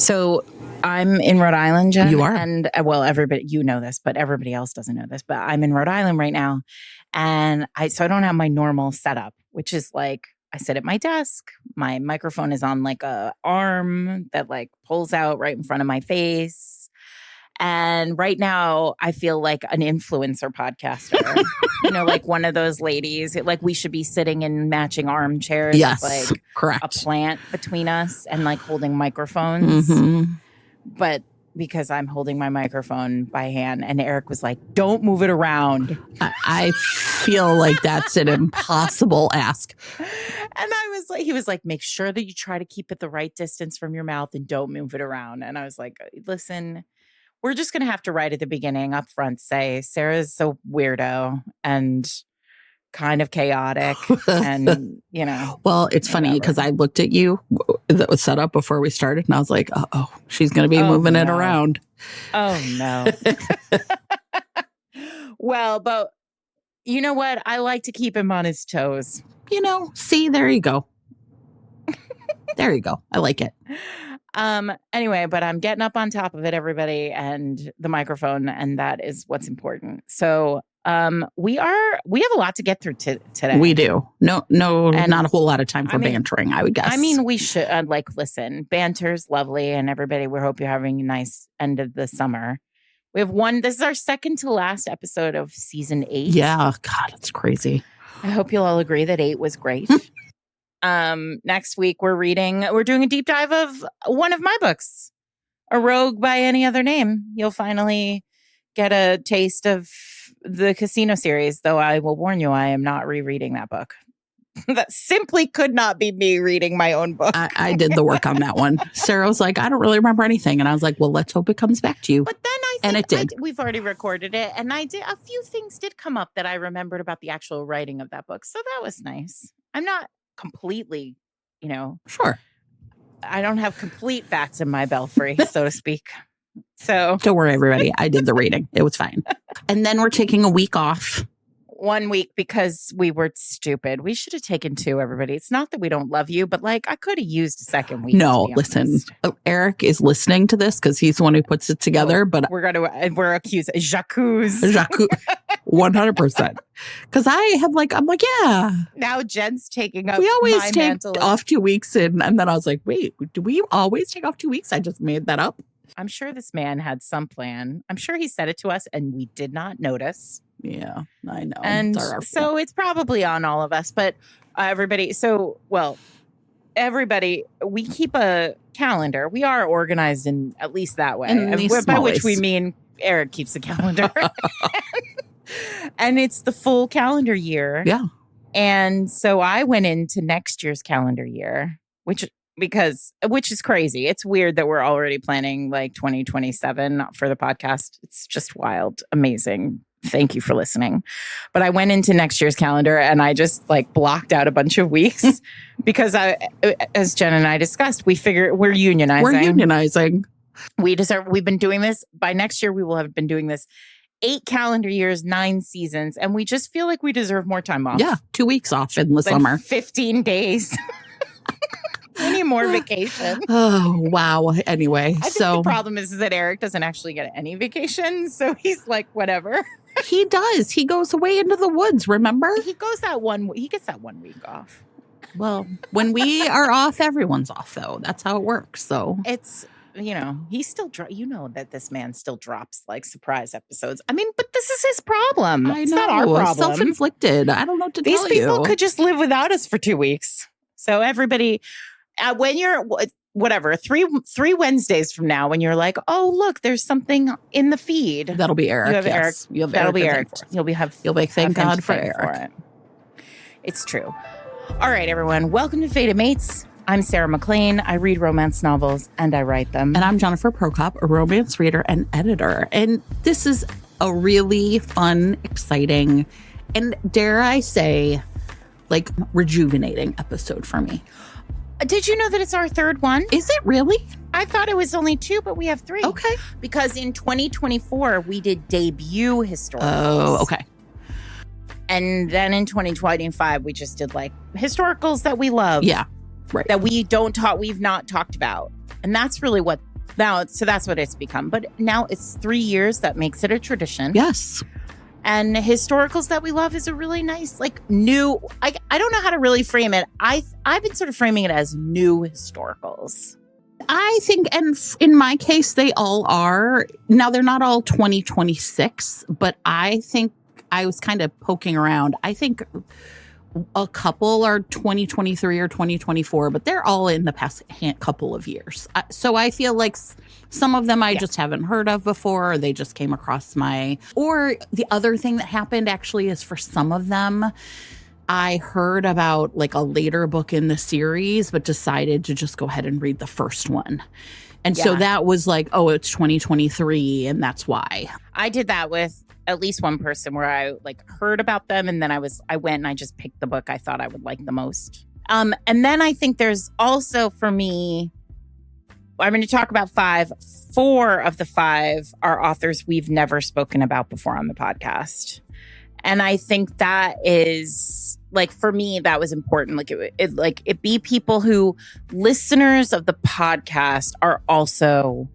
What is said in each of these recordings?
So I'm in Rhode Island, Jen. You are. And well, everybody, you know this, but everybody else doesn't know this. But I'm in Rhode Island right now. And I don't have my normal setup, which is like I sit at my desk. My microphone is on like a arm that like pulls out right in front of my face. And right now I feel like an influencer podcaster, like one of those ladies, like we should be sitting in matching armchairs. Yes, with like correct. A plant between us and like holding microphones. Mm-hmm. But because I'm holding my microphone by hand and Eric was like, don't move it around. I feel like that's an impossible ask. And he was like, make sure that you try to keep it the right distance from your mouth and don't move it around. And I was like, listen, we're just going to have to right at the beginning up front say Sarah's so weirdo and kind of chaotic and, Well, it's funny because I looked at you that was set up before we started and I was like, oh, she's going to be moving it around. Oh, no. Well, but you know what? I like to keep him on his toes. See, there you go. There you go. I like it. Anyway, but I'm getting up on top of it, everybody, and the microphone, and that is what's important. So we have a lot to get through today. We do. No, and not a whole lot of time for bantering, I would guess. I mean, we should listen, banter's lovely, and everybody, we hope you're having a nice end of the summer. We have this is our second to last episode of season 8. Yeah, God, it's crazy. I hope you'll all agree that 8 was great. Next week we're doing a deep dive of one of my books, A Rogue by Any Other Name. You'll finally get a taste of the Casino series, though I will warn you, I am not rereading that book. That simply could not be me reading my own book. I did the work on that one. Sarah was like, I don't really remember anything. And I was like, well, let's hope it comes back to you. But then and it did. We've already recorded it. And a few things did come up that I remembered about the actual writing of that book. So that was nice. I'm not completely, Sure. I don't have complete bats in my belfry, so to speak. So don't worry, everybody. I did the reading. It was fine. And then we're taking a week off. 1 week because we were stupid. We should have taken 2, everybody. It's not that we don't love you, but I could have used a second week. No, listen, Eric is listening to this because he's the one who puts it together. But we're accused Jacques 100%. Because I'm like, yeah. Now Jen's taking up. We always take mantle off 2 weeks, and then I was like, wait, do we always take off 2 weeks? I just made that up. I'm sure this man had some plan. I'm sure he said it to us, and we did not notice. Yeah, I know. And so it's probably on all of us, but everybody, we keep a calendar. We are organized in at least that way, by which we mean Eric keeps a calendar. And it's the full calendar year. Yeah. And so I went into next year's calendar year, which is crazy. It's weird that we're already planning 2027 for the podcast. It's just wild. Amazing. Thank you for listening. But I went into next year's calendar and I just blocked out a bunch of weeks because as Jen and I discussed, we figure we're unionizing. We've been doing this. By next year, we will have been doing this 8 calendar years, 9 seasons. And we just feel like we deserve more time off. Yeah. 2 weeks off in the summer. 15 days. We need more vacation. Oh, wow. Anyway, I think the problem is that Eric doesn't actually get any vacation. So he's like, whatever. He does. He goes away into the woods, remember? He gets that 1 week off. Well, when we are off, everyone's off, though. That's how it works. So it's, he still, that this man still drops surprise episodes. I mean, but this is his problem. It's not our problem. Self-inflicted. I don't know what to tell you. These people could just live without us for 2 weeks. So everybody, when you're three Wednesdays from now, when you're like, oh look, there's something in the feed. That'll be Eric. You have Eric. That'll be Eric. You'll be thank God for Eric. For it. It's true. All right, everyone. Welcome to Fated Mates. I'm Sarah McLean. I read romance novels and I write them. And I'm Jennifer Prokop, a romance reader and editor. And this is a really fun, exciting, and dare I say, rejuvenating episode for me. Did you know that it's our 3rd one? Is it really? I thought it was only 2, but we have 3. Okay. Because in 2024, we did debut historicals. Oh, okay. And then in 2025, we just did historicals that we love. Yeah, right. That we've not talked about. And that's really what Now, so that's what it's become. But now it's 3 years. That makes it a tradition. Yes. And historicals that we love is a really nice, like, new, I don't know how to really frame it. I've been sort of framing it as new historicals. I think, and in my case, they all are. Now, they're not all 2026, but I think I was kind of poking around. I think a couple are 2023 or 2024, but they're all in the past couple of years. So I feel like some of them I just haven't heard of before, or they just came across my... Or the other thing that happened actually is for some of them, I heard about like a later book in the series, but decided to just go ahead and read the first one. And so that was like, oh, it's 2023, and that's why. I did that with at least one person where I like heard about them, and then I went and I just picked the book I thought I would like the most. And then I think there's also, for me, I'm going to talk about 5. 4 of the 5 are authors we've never spoken about before on the podcast. And I think that is, like, for me, that was important. Like, it be people who listeners of the podcast are also,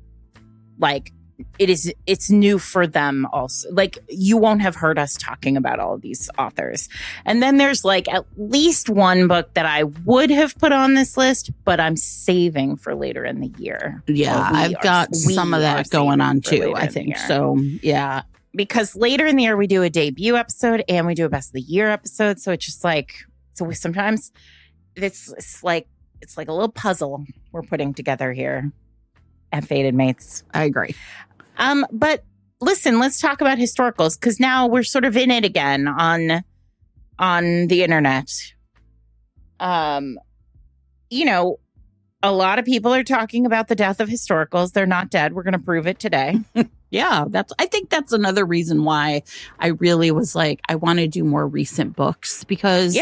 like, it's new for them also. Like, you won't have heard us talking about all of these authors. And then there's like at least one book that I would have put on this list, but I'm saving for later in the year. Yeah, I've got some of that going on too, I think. So, yeah. Because later in the year, we do a debut episode and we do a best of the year episode. So it's just like, so sometimes it's like a little puzzle we're putting together here at Fated Mates. I agree. But listen, let's talk about historicals, because now we're sort of in it again on the internet. You know, a lot of people are talking about the death of historicals. They're not dead. We're going to prove it today. Yeah, I think that's another reason why I really was like, I want to do more recent books, because,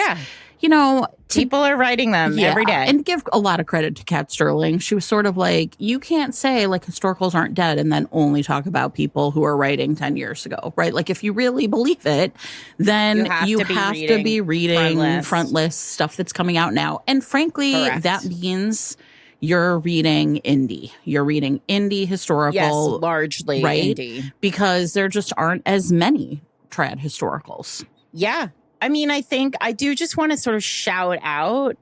you know, people are writing them every day. And give a lot of credit to Kat Sterling. She was sort of like, you can't say like historicals aren't dead and then only talk about people who are writing 10 years ago, right? Like, if you really believe it, then you have to be reading front list stuff that's coming out now. And frankly, that means you're reading indie. You're reading indie historical. Yes, largely indie. Because there just aren't as many trad historicals. Yeah. I mean, I think I do just want to sort of shout out,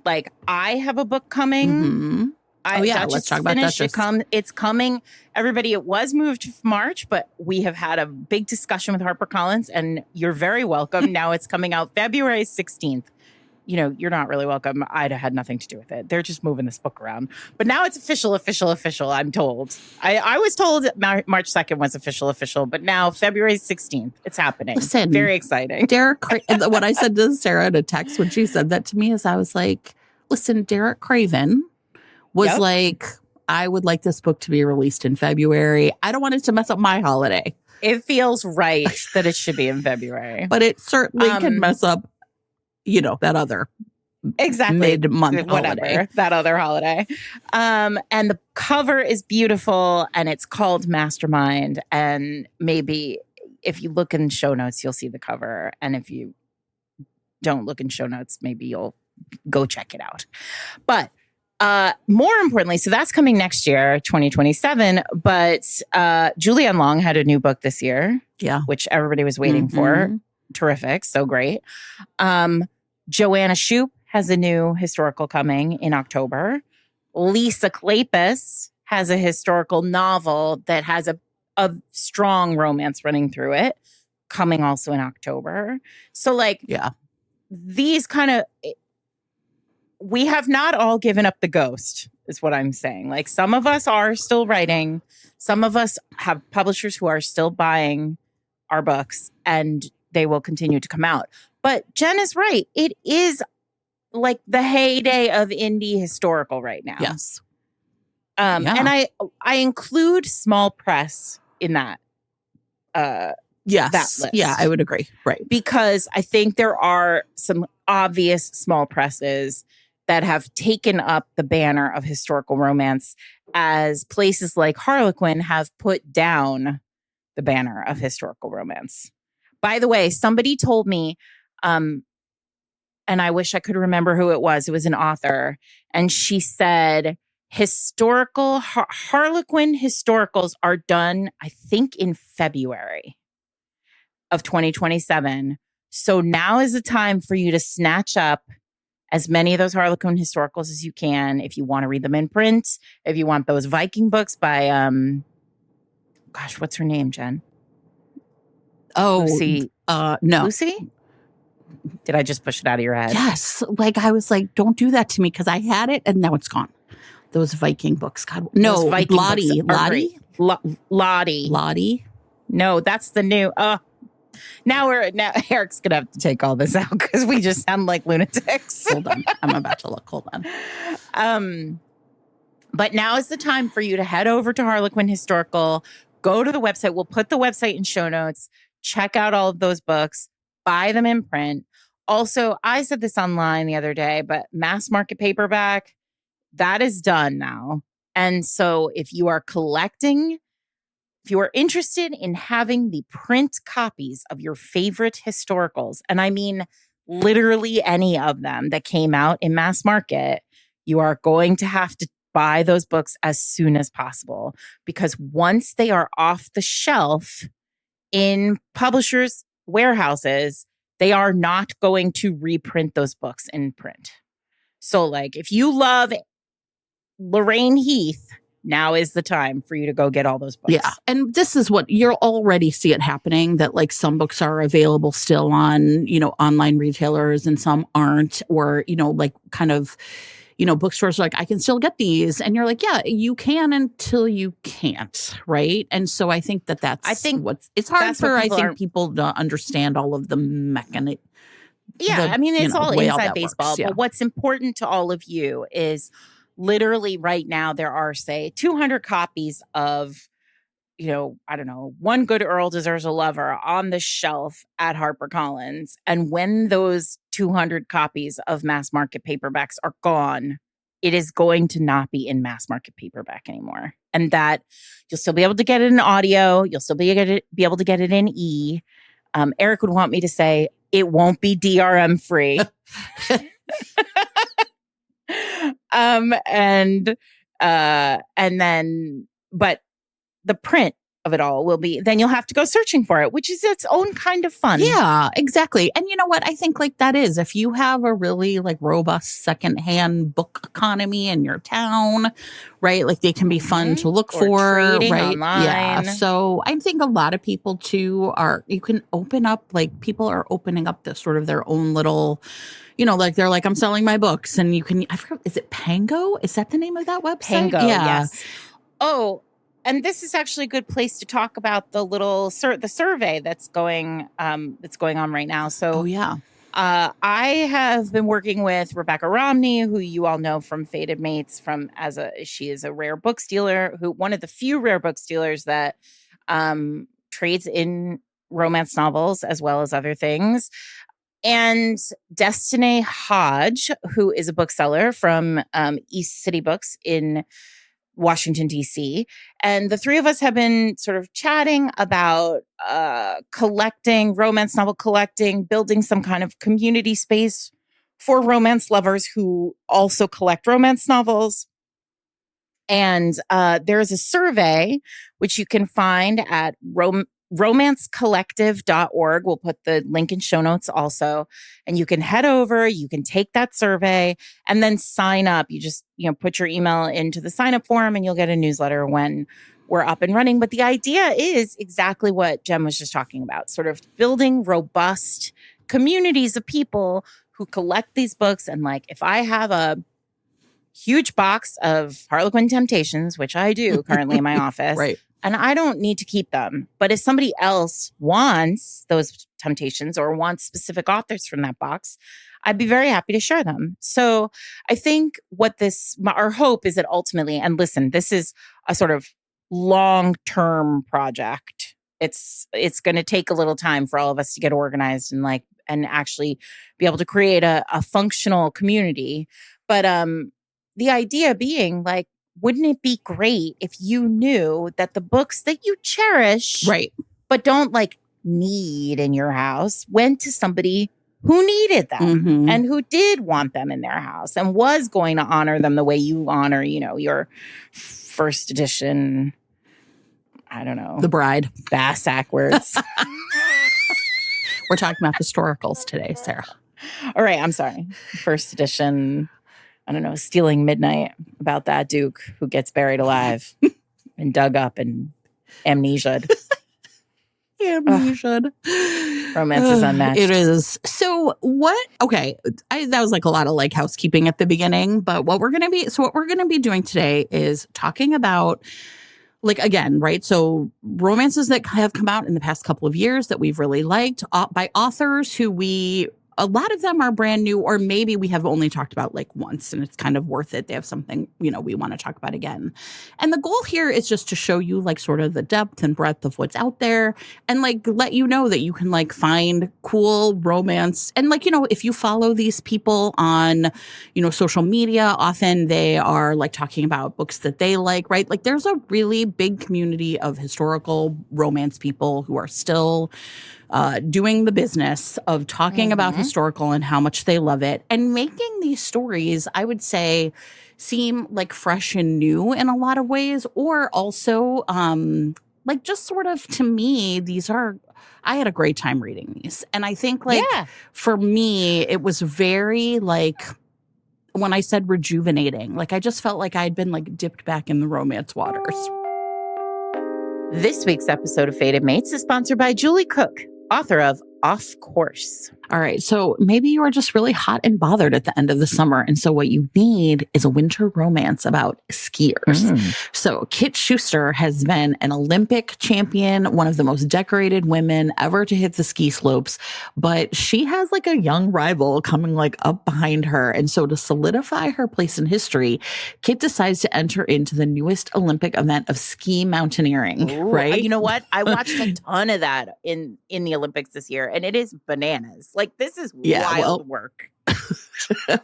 like, I have a book coming. Mm-hmm. Let's talk about that. It's coming. Everybody, it was moved to March, but we have had a big discussion with HarperCollins, and you're very welcome. Now it's coming out February 16th. You know, you're not really welcome. I'd had nothing to do with it. They're just moving this book around. But now it's official, I'm told. I was told March 2nd was official, but now February 16th, it's happening. Listen, very exciting. What I said to Sarah in a text when she said that to me is I was like, listen, Derek Craven was like, I would like this book to be released in February. I don't want it to mess up my holiday. It feels right that it should be in February. But it certainly can mess up, you know, that other mid-month holiday. That other holiday. And the cover is beautiful, and it's called Mastermind. And maybe if you look in show notes, you'll see the cover. And if you don't look in show notes, maybe you'll go check it out. But more importantly, so that's coming next year, 2027. But Julianne Long had a new book this year, which everybody was waiting for. Terrific. So great. Joanna Shoup has a new historical coming in October. Lisa Kleypas has a historical novel that has a strong romance running through it, coming also in October. So, like, these kind of, we have not all given up the ghost, is what I'm saying. Like, some of us are still writing. Some of us have publishers who are still buying our books, and they will continue to come out. But Jen is right. It is like the heyday of indie historical right now. Yes. And I include small press in that. That list. Yeah, I would agree. Right. Because I think there are some obvious small presses that have taken up the banner of historical romance, as places like Harlequin have put down the banner of historical romance. By the way, somebody told me, and I wish I could remember who it was. It was an author. And she said historical Harlequin historicals are done, I think, in February of 2027. So now is the time for you to snatch up as many of those Harlequin historicals as you can. If you want to read them in print, if you want those Viking books by, gosh, what's her name, Jen? Oh, Lucy. no. Lucy? Did I just push it out of your head? Yes. Like, I was like, don't do that to me, because I had it and now it's gone. Those Viking books. God, no, Lottie. Lottie. No, that's the new. Now Eric's gonna have to take all this out because we just sound like lunatics. Hold on, I'm about to look. Hold on. But now is the time for you to head over to Harlequin Historical. Go to the website. We'll put the website in show notes. Check out all of those books. Buy them in print. Also, I said this online the other day, but mass market paperback, that is done now. And so if you are collecting, if you are interested in having the print copies of your favorite historicals, and I mean literally any of them that came out in mass market, you are going to have to buy those books as soon as possible, because once they are off the shelf in publishers' warehouses, they are not going to reprint those books in print. So, like, if you love Lorraine Heath, now is the time for you to go get all those books. Yeah. And this is what you'll already see it happening, that like some books are available still on, online retailers and some aren't, or, like kind of, bookstores are like, I can still get these. And you're like, yeah, you can until you can't. Right. And so I think it's hard for people to understand all of the mechanism. Yeah. It's all inside baseball. Works, yeah. But what's important to all of you is literally right now there are, say, 200 copies of, I don't know, One Good Earl Deserves a Lover on the shelf at HarperCollins. And when those 200 copies of mass market paperbacks are gone, it is going to not be in mass market paperback anymore. And that you'll still be able to get it in audio. You'll still be able to get it in E. Eric would want me to say it won't be DRM free. But the print of it all will be, then you'll have to go searching for it, which is its own kind of fun. Yeah, exactly. And you know what? I think like that is, if you have a really like robust secondhand book economy in your town, right? Like they can be fun to look for, right? Online. Yeah. So I think a lot of people too you can open up, like people are opening up this sort of their own little, like they're like, I'm selling my books, and you can, I forgot, is it Pango? Is that the name of that website? Pango, yes. Oh, and this is actually a good place to talk about the little the survey that's going on right now. So, I have been working with Rebecca Romney, who you all know from Fated Mates, she is a rare book stealer, one of the few rare book stealers that trades in romance novels as well as other things. And Destiny Hodge, who is a bookseller from East City Books in Washington, D.C. And the three of us have been sort of chatting about romance novel collecting, building some kind of community space for romance lovers who also collect romance novels. And there is a survey, which you can find at romancecollective.org. We'll put the link in show notes also. And you can head over, you can take that survey and then sign up. You just, put your email into the sign up form and you'll get a newsletter when we're up and running. But the idea is exactly what Jem was just talking about, sort of building robust communities of people who collect these books. And like, if I have a huge box of Harlequin Temptations, which I do currently in my office, right, and I don't need to keep them. But if somebody else wants those Temptations or wants specific authors from that box, I'd be very happy to share them. So I think our hope is that ultimately, and listen, this is a sort of long-term project. It's going to take a little time for all of us to get organized and actually be able to create a functional community. But the idea being like, wouldn't it be great if you knew that the books that you cherish, right, but don't like need in your house, went to somebody who needed them Mhm. and who did want them in their house and was going to honor them the way you honor, your first edition, I don't know, The Bride. bass backwards. We're talking about historicals today, Sarah. All right, I'm sorry. First edition, I don't know, Stealing Midnight, about that Duke who gets buried alive and dug up and amnesia'd. Amnesia. Romance is unmatched. It is. So okay, that was like a lot of like housekeeping at the beginning, but what we're going to be doing today is talking about, like, again, right? So romances that have come out in the past couple of years that we've really liked by authors who a lot of them are brand new, or maybe we have only talked about like once and it's kind of worth it. They have something, we want to talk about again. And the goal here is just to show you like sort of the depth and breadth of what's out there and like let you know that you can like find cool romance. And like, if you follow these people on, social media, often they are like talking about books that they like, right? Like there's a really big community of historical romance people who are still doing the business of talking about historical and how much they love it and making these stories, I would say, seem like fresh and new in a lot of ways, or also like just sort of, to me, I had a great time reading these. And I think for me, it was very like, when I said rejuvenating, like I just felt like I'd been like dipped back in the romance waters. This week's episode of Fated Mates is sponsored by Julie Cook, author of Off Course. All right. So maybe you are just really hot and bothered at the end of the summer. And so what you need is a winter romance about skiers. So Kit Schuster has been an Olympic champion, one of the most decorated women ever to hit the ski slopes. But she has like a young rival coming like up behind her. And so to solidify her place in history, Kit decides to enter into the newest Olympic event of ski mountaineering. Ooh, right? You know what? I watched a ton of that in the Olympics this year, and it is bananas. Like, this is wild work.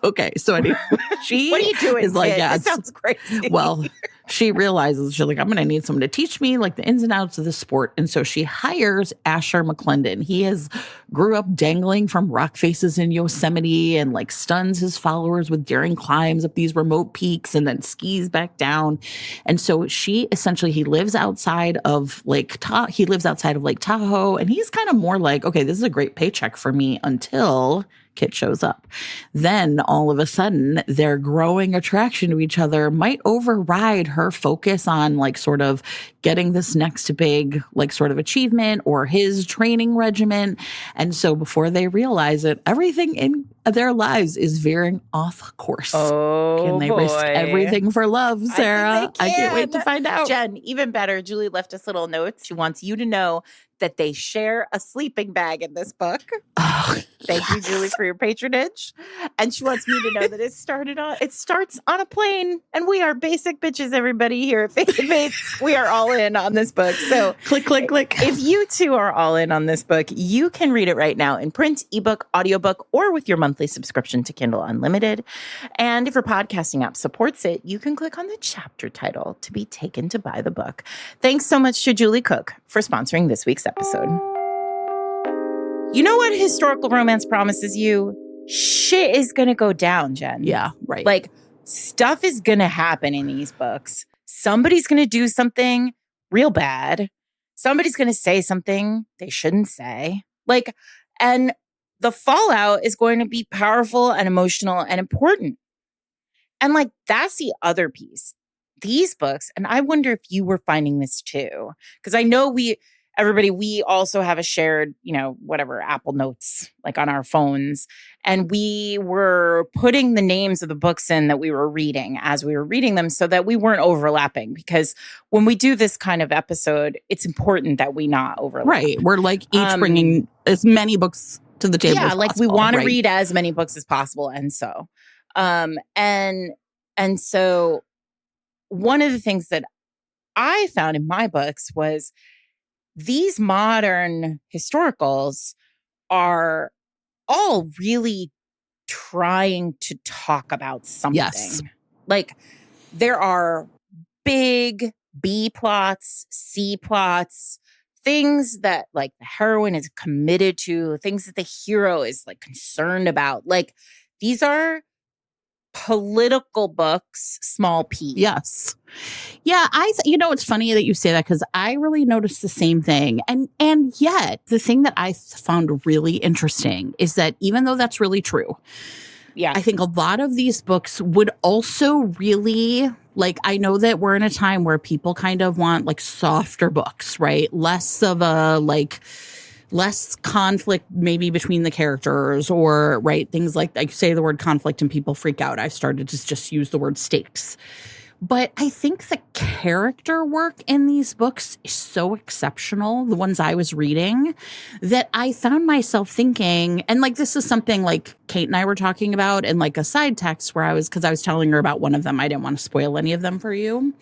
Okay, so anyway, she what are you doing? Is like, yeah, it sounds crazy. Well, she realizes she's like, I'm going to need someone to teach me like the ins and outs of the sport, and so she hires Asher McClendon. He grew up dangling from rock faces in Yosemite and like stuns his followers with daring climbs up these remote peaks and then skis back down. And so he lives outside of Lake Tahoe, and he's kind of more like, okay, this is a great paycheck for me until Kit shows up. Then all of a sudden, their growing attraction to each other might override her focus on like sort of getting this next big like sort of achievement or his training regimen. And so before they realize it, everything in their lives is veering off course. Oh, can they risk everything for love, Sarah? I can't wait to find out. Jen, even better, Julie left us little notes. She wants you to know that they share a sleeping bag in this book. Oh, Thank you, Julie, for your patronage. And she wants me to know that it starts on a plane, and we are basic bitches, everybody here at Fated Mates. We are all in on this book. So click. If you too are all in on this book, you can read it right now in print, ebook, audiobook, or with your monthly subscription to Kindle Unlimited. And if your podcasting app supports it, you can click on the chapter title to be taken to buy the book. Thanks so much to Julie Cook for sponsoring this week's episode. You know what historical romance promises you? Shit is going to go down, Jen. Yeah, right. Like, stuff is going to happen in these books. Somebody's going to do something real bad. Somebody's going to say something they shouldn't say. Like, and the fallout is going to be powerful and emotional and important. And like, that's the other piece. These books, and I wonder if you were finding this too, because I know we also have a shared, Apple Notes, like on our phones. And we were putting the names of the books in that we were reading as we were reading them so that we weren't overlapping. Because when we do this kind of episode, it's important that we not overlap. Right. We're like each bringing as many books to the table. Yeah, as like possible, we want to right? read as many books as possible. And so, and so one of the things that I found in my books was these modern historicals are all really trying to talk about something. Yes. Like, there are big B plots, C plots, things that like the heroine is committed to, things that the hero is like concerned about. Like these are political books, small p. Yes. Yeah, it's funny that you say that because I really noticed the same thing. And yet the thing that I found really interesting is that even though that's really true, I think a lot of these books would also really, like, I know that we're in a time where people kind of want like softer books, right? Less of a like less conflict maybe between the characters, or right, things like say the word conflict and people freak out. I've started to just use the word stakes. But I think the character work in these books is so exceptional, the ones I was reading, that I found myself thinking, and like this is something like Kate and I were talking about in like a side text where because I was telling her about one of them. I didn't want to spoil any of them for you.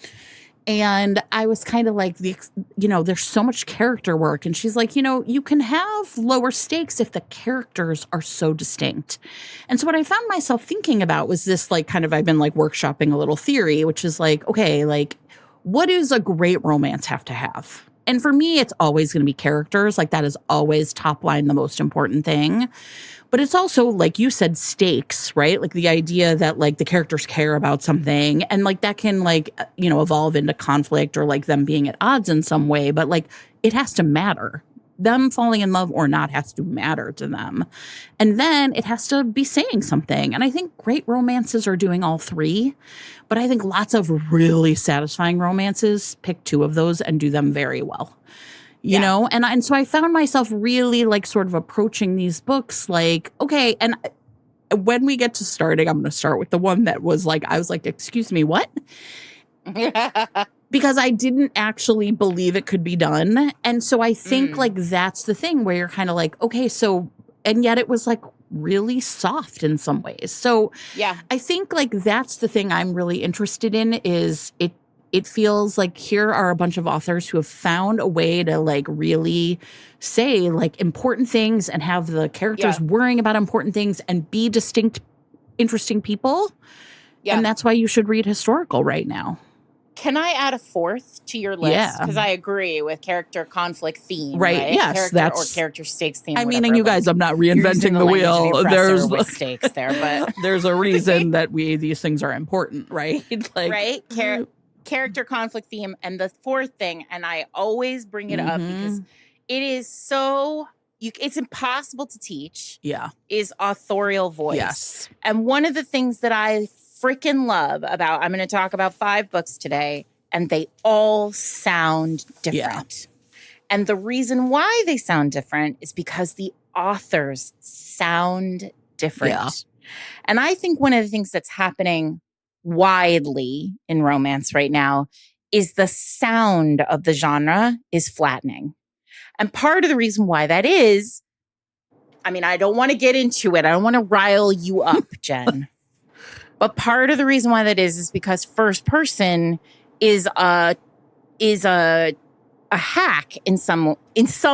And I was kind of like, there's so much character work. And she's like, you can have lower stakes if the characters are so distinct. And so what I found myself thinking about was this, like, kind of, I've been like workshopping a little theory, which is like, okay, like, what does a great romance have to have? And for me, it's always going to be characters. Like that is always top line, the most important thing. But it's also, like you said, stakes, right? Like the idea that like the characters care about something, and like that can like, evolve into conflict or like them being at odds in some way. But like it has to matter. Them falling in love or not has to matter to them. And then it has to be saying something. And I think great romances are doing all three. But I think lots of really satisfying romances pick two of those and do them very well. You know, and so I found myself really like sort of approaching these books like, okay, and when we get to starting, I'm going to start with the one that was like, I was like, excuse me, what? Because I didn't actually believe it could be done. And so I think like that's the thing where you're kind of like, okay, so, and yet it was like really soft in some ways. So I think like that's the thing I'm really interested in is it feels like here are a bunch of authors who have found a way to like really say like important things and have the characters worrying about important things and be distinct, interesting people. Yeah. And that's why you should read historical right now. Can I add a fourth to your list? Because I agree with character conflict theme. Right. Yes. Or character stakes theme. I mean, and you guys, I'm not reinventing the wheel. There's stakes there, but there's a reason that these things are important, right? Like, right. Character conflict theme. And the fourth thing, and I always bring it up because it is so it's impossible to teach. Yeah. Is authorial voice. Yes. And one of the things that I freaking love about, I'm going to talk about 5 books today, and they all sound different. Yeah. And the reason why they sound different is because the authors sound different. Yeah. And I think one of the things that's happening widely in romance right now is the sound of the genre is flattening. And part of the reason why that is, I mean, I don't want to get into it. I don't want to rile you up, Jen. But part of the reason why that is because first person is a hack in some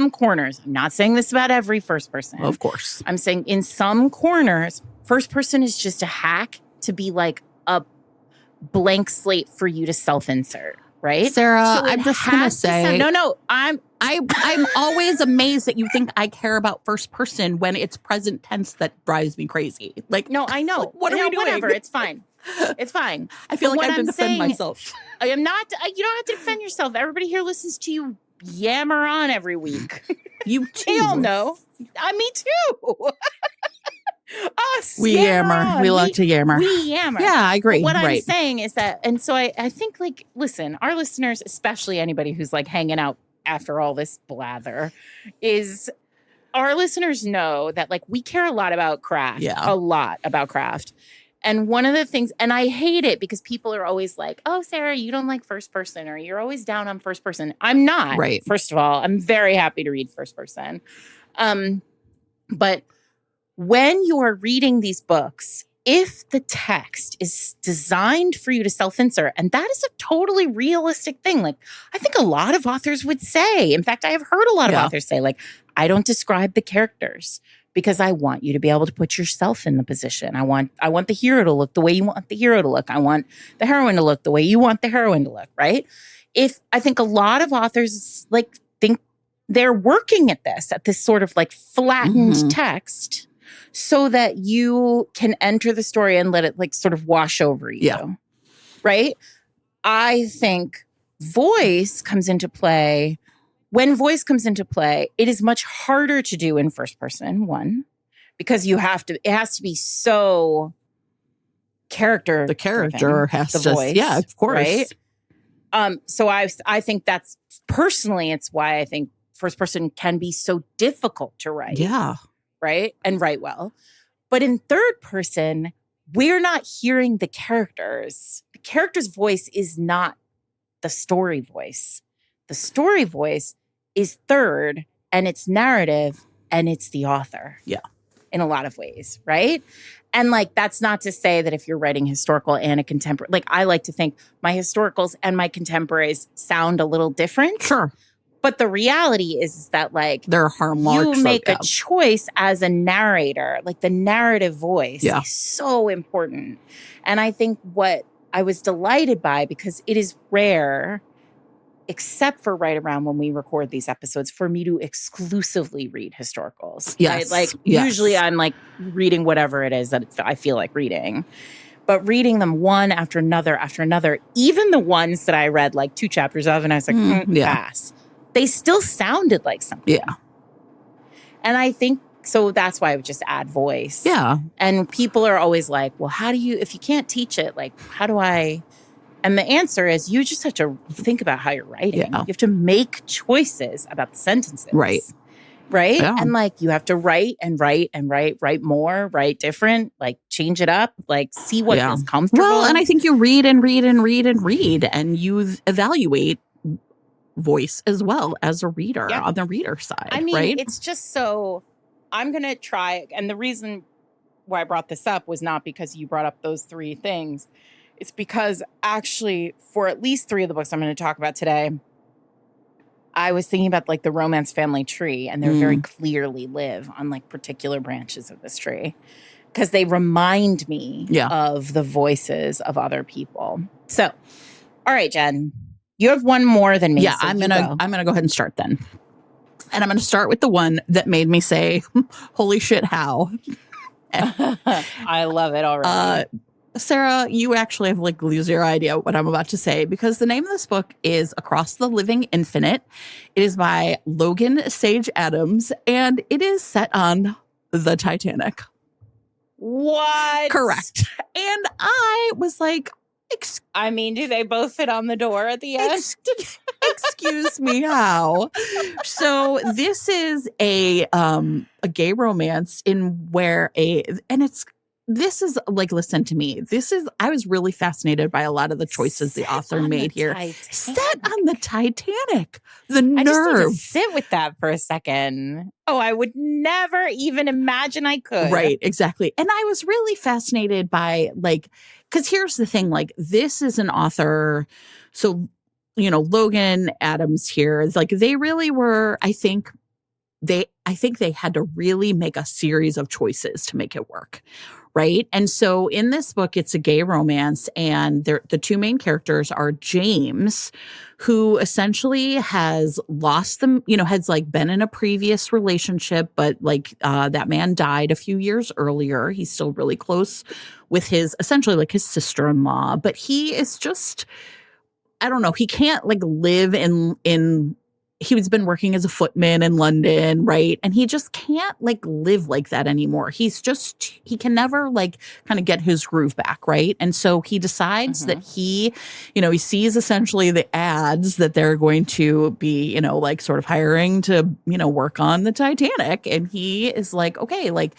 corners. I'm not saying this about every first person. Of course. I'm saying in some corners, first person is just a hack to be like a blank slate for you to self-insert, right? Sarah, so I'm just going to say... No, I'm always amazed that you think I care about first person when it's present tense that drives me crazy. Like, no, I know. Like, what are we doing? Whatever, it's fine. It's fine. I feel like I have to defend myself. I am not. You don't have to defend yourself. Everybody here listens to you yammer on every week. You too. They all know. Me too. Us. We yammer. We like to yammer. We yammer. Yeah, I agree. But what I'm saying is that, and so I think, like, listen, our listeners, especially anybody who's like hanging out after all this blather, is our listeners know that like we care a lot about craft. Yeah. A lot about craft. And one of the things, and I hate it because people are always like, oh, Sarah, you don't like first person, or you're always down on first person. I'm not. Right. First of all, I'm very happy to read first person. But when you're reading these books, if the text is designed for you to self-insert, and that is a totally realistic thing. Like, I think a lot of authors would say, in fact, I have heard a lot of authors say, like, I don't describe the characters because I want you to be able to put yourself in the position. I want the hero to look the way you want the hero to look. I want the heroine to look the way you want the heroine to look, right? I think a lot of authors like think they're working at this sort of like flattened text so that you can enter the story and let it like sort of wash over you. Yeah. Right? I think voice comes into play. When voice comes into play, it is much harder to do in first person, one, because it has to be so character. The character has to, voice, yeah, of course. Right? So I think that's personally, it's why I think first person can be so difficult to write. Yeah. Right? And write well. But in third person, we're not hearing the characters. The character's voice is not the story voice. The story voice is third, and it's narrative, and it's the author. Yeah. In a lot of ways, right? And like, that's not to say that if you're writing historical and a contemporary, like I like to think my historicals and my contemporaries sound a little different. Sure. But the reality is that like there are hallmarks. You make a choice as a narrator, like the narrative voice is so important. And I think what I was delighted by, because it is rare, except for right around when we record these episodes, for me to exclusively read historicals. Yes. Right? Like usually I'm like reading whatever it is that I feel like reading. But reading them one after another, even the ones that I read like 2 chapters of and I was like, pass. They still sounded like something. Yeah. And I think, so that's why I would just add voice. Yeah. And people are always like, well, how do you, if you can't teach it, like, how do I? And the answer is you just have to think about how you're writing. Yeah. You have to make choices about the sentences. Right. Right? Yeah. And like, you have to write more, write different, like change it up, like see what feels comfortable. Well, and I think you read and you evaluate voice as well as a reader on the reader side. I mean, right? It's just so I'm going to try. And the reason why I brought this up was not because you brought up those 3 things. It's because actually for at least 3 of the books I'm going to talk about today, I was thinking about like the romance family tree, and they very clearly live on like particular branches of this tree because they remind me of the voices of other people. So, all right, Jen. You have one more than me. Yeah, so I'm gonna go ahead and start then. And I'm gonna start with the one that made me say, holy shit, how? I love it already. Sarah, you actually have like zero idea what I'm about to say, because the name of this book is Across the Living Infinite. It is by Logan Sage Adams, and it is set on the Titanic. What? Correct. And I was like, I mean, do they both fit on the door at the end? Excuse me, how? So this is a gay romance this is like, listen to me. I was really fascinated by a lot of the choices the author made here. Set on the Titanic. The nerve. I just need to sit with that for a second. Oh, I would never even imagine I could. Right, exactly. And I was really fascinated by like, because here's the thing, like this is an author. So, Logan Adams here is like, they really were, I think they had to really make a series of choices to make it work. Right. And so in this book, it's a gay romance, and the 2 main characters are James, who essentially has lost them, has like been in a previous relationship, but like that man died a few years earlier. He's still really close with his sister-in-law, but he is just, I don't know, he can't like live in he's been working as a footman in London, right? And he just can't like live like that anymore. He can never like kind of get his groove back, right? And so he decides that he sees essentially the ads that they're going to be, like sort of hiring to, work on the Titanic. And he is like, okay, like,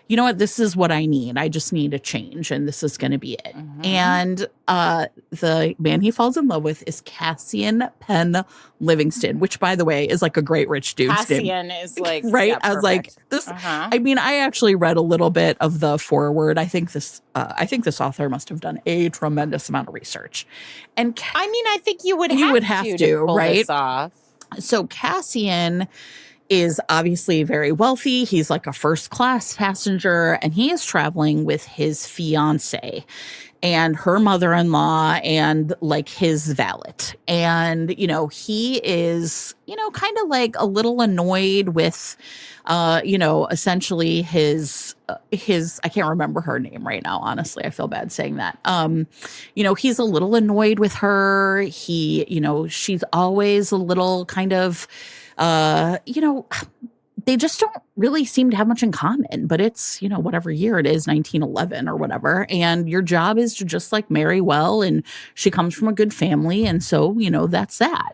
you know what? This is what I need. I just need a change, and this is going to be it. And the man he falls in love with is Cassian Penn Livingston, which, by the way, is like a great rich dude's name. Cassian is like, right? I was like, this. I mean, I actually read a little bit of the foreword. I think this author must have done a tremendous amount of research. And I think you would have to pull right? this off. So Cassian is obviously very wealthy. He's like a first class passenger, and he is traveling with his fiance and her mother-in-law and like his valet. And, he is, kind of like a little annoyed with, essentially his, I can't remember her name right now. Honestly, I feel bad saying that. He's a little annoyed with her. She's always a little kind of, they just don't really seem to have much in common, but it's, whatever year it is, 1911 or whatever. And your job is to just like marry well. And she comes from a good family. And so, that's that.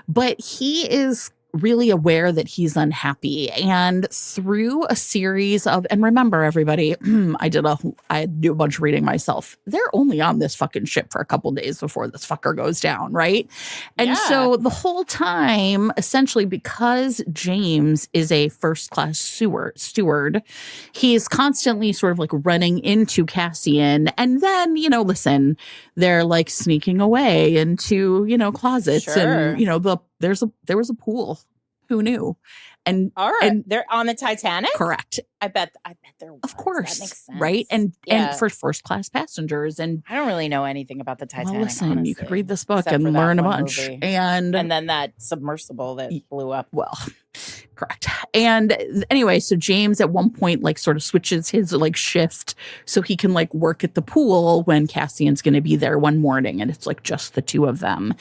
But he is really aware that he's unhappy. And through a series of, and remember everybody, I do a bunch of reading myself. They're only on this fucking ship for a couple days before this fucker goes down, right? And so the whole time, essentially, because James is a first-class steward, he's constantly sort of like running into Cassian. And then, listen, they're like sneaking away into, closets and, there was a pool. Who knew? And all right, and they're on the Titanic. Correct. I bet there was. Of course, that makes sense, right? And for first class passengers. And I don't really know anything about the Titanic. Well, listen, honestly, you could read this book and learn a bunch. Movie. And then that submersible that blew up. Well, correct. And anyway, so James at one point like sort of switches his like shift so he can like work at the pool when Cassian's going to be there one morning, and it's like just the two of them.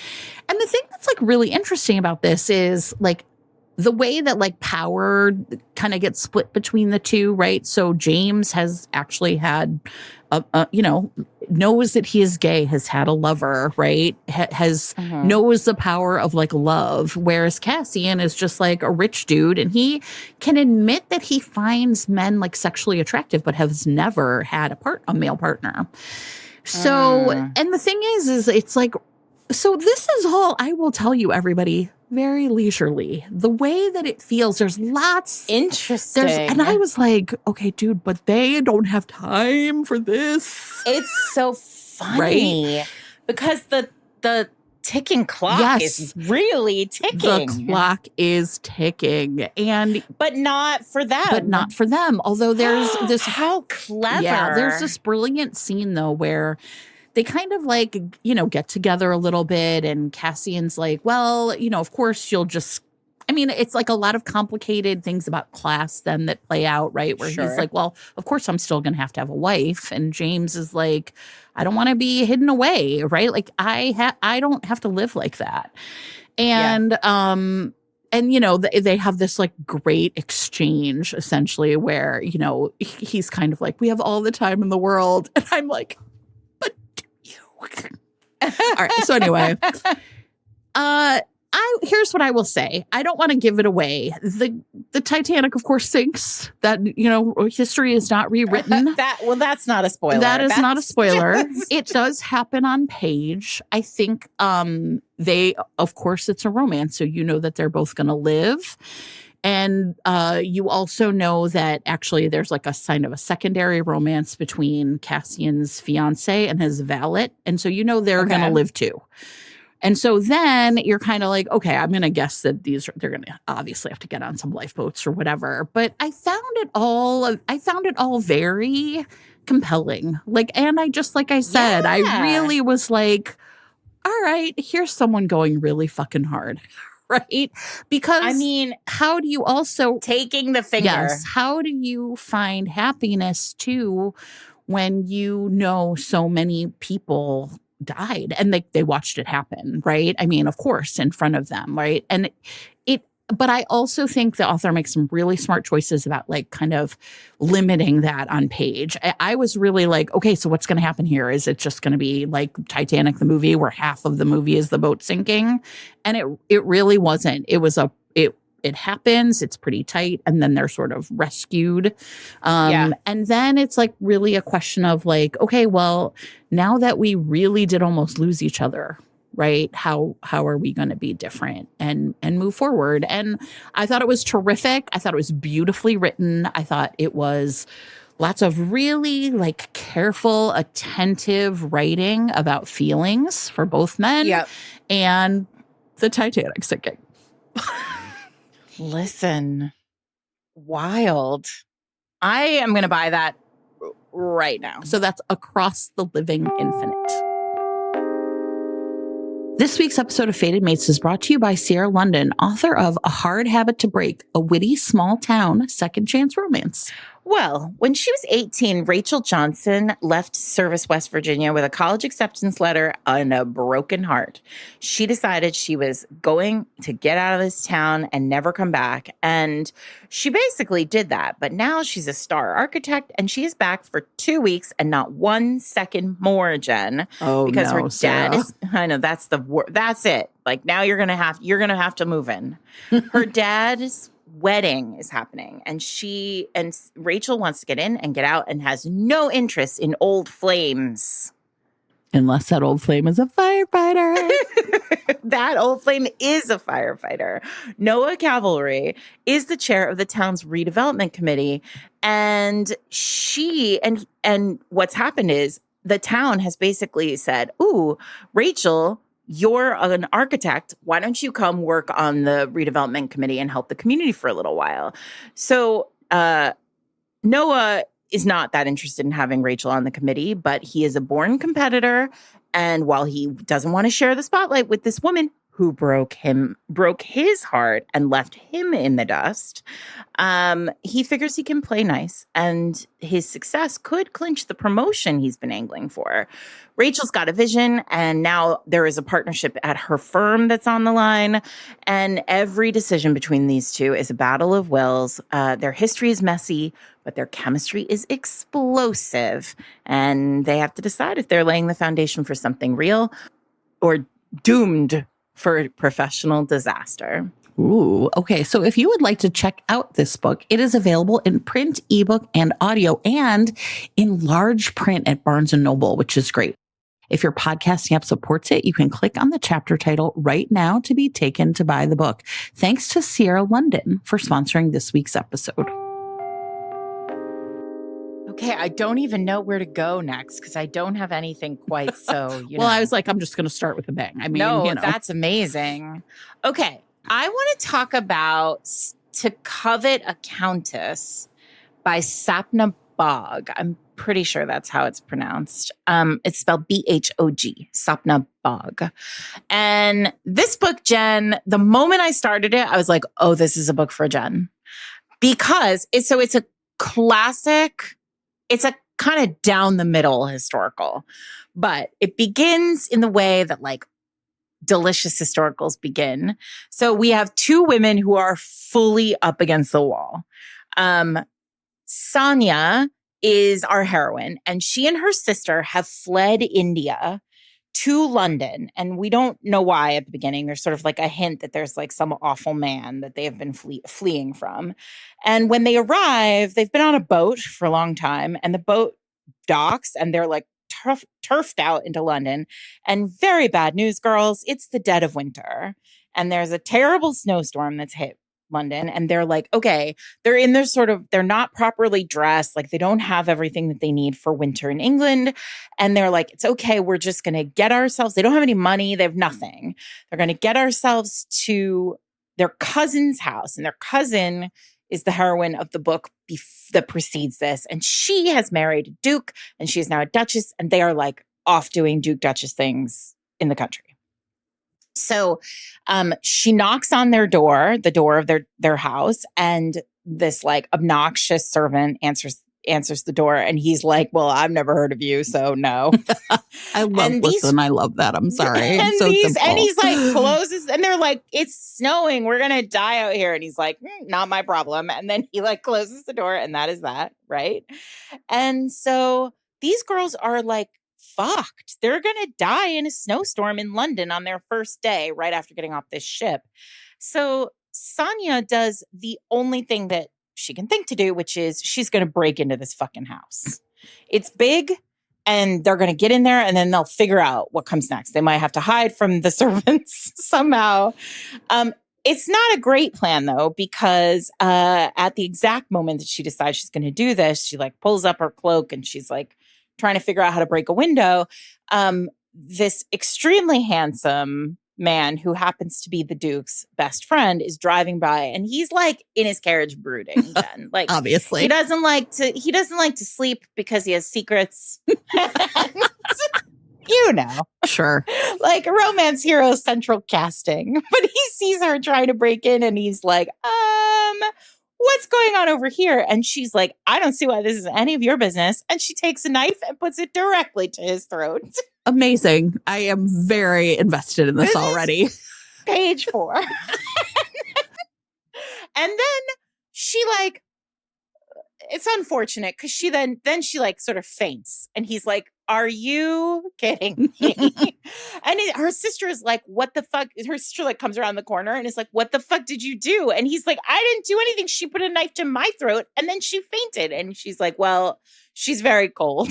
And the thing that's like really interesting about this is like the way that like power kind of gets split between the two, right? So James has actually had, knows that he is gay, has had a lover, right? Knows the power of like love. Whereas Cassian is just like a rich dude, and he can admit that he finds men like sexually attractive, but has never had a male partner. So, and the thing is it's like, so this is all, I will tell you, everybody, very leisurely. The way that it feels, there's lots. Interesting. And I was like, okay, dude, but they don't have time for this. It's so funny. Right? Because the ticking clock is really ticking. The clock is ticking. But not for them. Although there's this. How clever. Yeah, there's this brilliant scene, though, where they kind of like, get together a little bit, and Cassian's like, well, of course you'll just, it's like a lot of complicated things about class then that play out, right? Where he's like, well, of course I'm still going to have a wife. And James is like, I don't want to be hidden away, right? Like I don't have to live like that. And, they have this like great exchange essentially where, he's kind of like, we have all the time in the world. And I'm like, all right. So anyway, here's what I will say. I don't want to give it away. The Titanic, of course, sinks. That history is not rewritten. That's not a spoiler. That is not a spoiler. It does happen on page. I think of course, it's a romance, so that they're both going to live. And you also know that actually there's like a sign of a secondary romance between Cassian's fiance and his valet. And so they're going to live too. And so then you're kind of like, okay, I'm going to guess that they're going to obviously have to get on some lifeboats or whatever. But I found it all very compelling. Like, and I just, like I said, I really was like, all right, here's someone going really fucking hard. Right? Because how do you also taking the finger? Yes. How do you find happiness too when so many people died and they watched it happen, right? Of course, in front of them, right? And but I also think the author makes some really smart choices about like kind of limiting that on page. I was really like, okay, so what's going to happen here? Is it just going to be like Titanic, the movie, where half of the movie is the boat sinking? And it really wasn't. It happens. It's pretty tight. And then they're sort of rescued. And then it's like really a question of like, okay, well, now that we really did almost lose each other, right? How are we going to be different and move forward? And I thought it was terrific. I thought it was beautifully written. I thought it was lots of really like careful, attentive writing about feelings for both men and the Titanic sinking. Listen, wild. I am going to buy that right now. So that's Across the Living Infinite. This week's episode of Fated Mates is brought to you by Sierra London, author of A Hard Habit to Break, a witty small town second chance romance. Well, when she was 18, Rachel Johnson left Service, West Virginia with a college acceptance letter and a broken heart. She decided she was going to get out of this town and never come back. And she basically did that. But now she's a star architect and she is back for 2 weeks and not 1 second more, Jen. Oh, because no, her Sarah. dad is, I know, that's it. Like now you're going to have to move in. Her dad's wedding is happening and Rachel wants to get in and get out and has no interest in old flames. Unless that old flame is a firefighter. That old flame is a firefighter. Noah Cavalry is the chair of the town's redevelopment committee. And and what's happened is the town has basically said, ooh, Rachel, you're an architect. Why don't you come work on the redevelopment committee and help the community for a little while? So Noah is not that interested in having Rachel on the committee, but he is a born competitor. And while he doesn't want to share the spotlight with this woman who broke his heart and left him in the dust, he figures he can play nice and his success could clinch the promotion he's been angling for. Rachel's got a vision and now there is a partnership at her firm that's on the line. And every decision between these two is a battle of wills. Their history is messy, but their chemistry is explosive. And they have to decide if they're laying the foundation for something real or doomed for professional disaster. Ooh, okay. So if you would like to check out this book, it is available in print, ebook, and audio, and in large print at Barnes & Noble, which is great. If your podcasting app supports it, you can click on the chapter title right now to be taken to buy the book. Thanks to Sierra London for sponsoring this week's episode. Okay, I don't even know where to go next because I don't have anything quite so, Well, I was like, I'm just going to start with a bang. I mean, no, that's amazing. Okay, I want to talk about To Covet a Countess by Sapna Bog. I'm pretty sure that's how it's pronounced. It's spelled B-H-O-G, Sapna Bog. And this book, Jen, the moment I started it, I was like, oh, this is a book for Jen. Because it's a classic. It's a kind of down the middle historical, but it begins in the way that like delicious historicals begin. So we have two women who are fully up against the wall. Sonia is our heroine, and she and her sister have fled India to London. And we don't know why at the beginning. There's sort of like a hint that there's like some awful man that they have been fleeing from. And when they arrive, they've been on a boat for a long time and the boat docks and they're like turfed out into London. And very bad news, girls. It's the dead of winter. And there's a terrible snowstorm that's hit London. And they're like, okay, they're in their they're not properly dressed. Like they don't have everything that they need for winter in England. And they're like, it's okay. We're just going to get ourselves. They don't have any money. They have nothing. They're going to get ourselves to their cousin's house. And their cousin is the heroine of the book that precedes this. And she has married a duke and she is now a duchess. And they are like off doing Duke Duchess things in the country. So she knocks on the door of their house, and this like obnoxious servant answers the door, and he's like, well, I've never heard of you, so no. I love that. I'm sorry. And simple. And he's like closes, and they're like, it's snowing, we're gonna die out here. And he's like, not my problem. And then he like closes the door, and that is that, right? And so these girls are like fucked. They're going to die in a snowstorm in London on their first day right after getting off this ship. So Sonia does the only thing that she can think to do, which is she's going to break into this fucking house. It's big and they're going to get in there and then they'll figure out what comes next. They might have to hide from the servants somehow. It's not a great plan, though, because at the exact moment that she decides she's going to do this, she like pulls up her cloak and she's like trying to figure out how to break a window. This extremely handsome man who happens to be the Duke's best friend is driving by, and he's like in his carriage brooding. Jen. Like, obviously, he doesn't like to sleep because he has secrets. You know, sure, like a romance hero central casting. But he sees her trying to break in, and he's like, what's going on over here? And she's like, I don't see why this is any of your business. And she takes a knife and puts it directly to his throat. Amazing. I am very invested in this already. Page 4. And then she like, it's unfortunate because she then she like sort of faints, and he's like, are you kidding me? And her sister is like, what the fuck? Her sister like comes around the corner and is like, what the fuck did you do? And he's like, I didn't do anything. She put a knife to my throat and then she fainted. And she's like, well, she's very cold.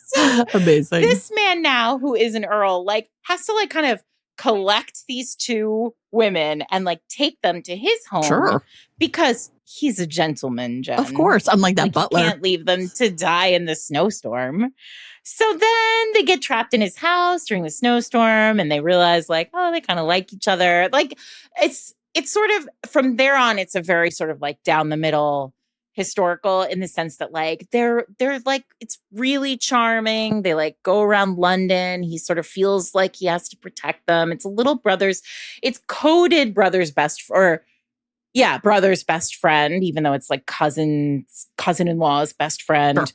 So amazing. This man now, who is an Earl, like has to like kind of collect these two women and like take them to his home. Sure. Because he's a gentleman, Jen. Of course. Unlike that butler. You can't leave them to die in the snowstorm. So then they get trapped in his house during the snowstorm, and they realize like, oh, they kind of like each other. Like it's sort of from there on, it's a very sort of like down the middle historical in the sense that like they're like, it's really charming. They like go around London. He sort of feels like he has to protect them. It's a little brothers. It's coded brother's best brother's best friend, even though it's like cousin-in-law's best friend. Sure.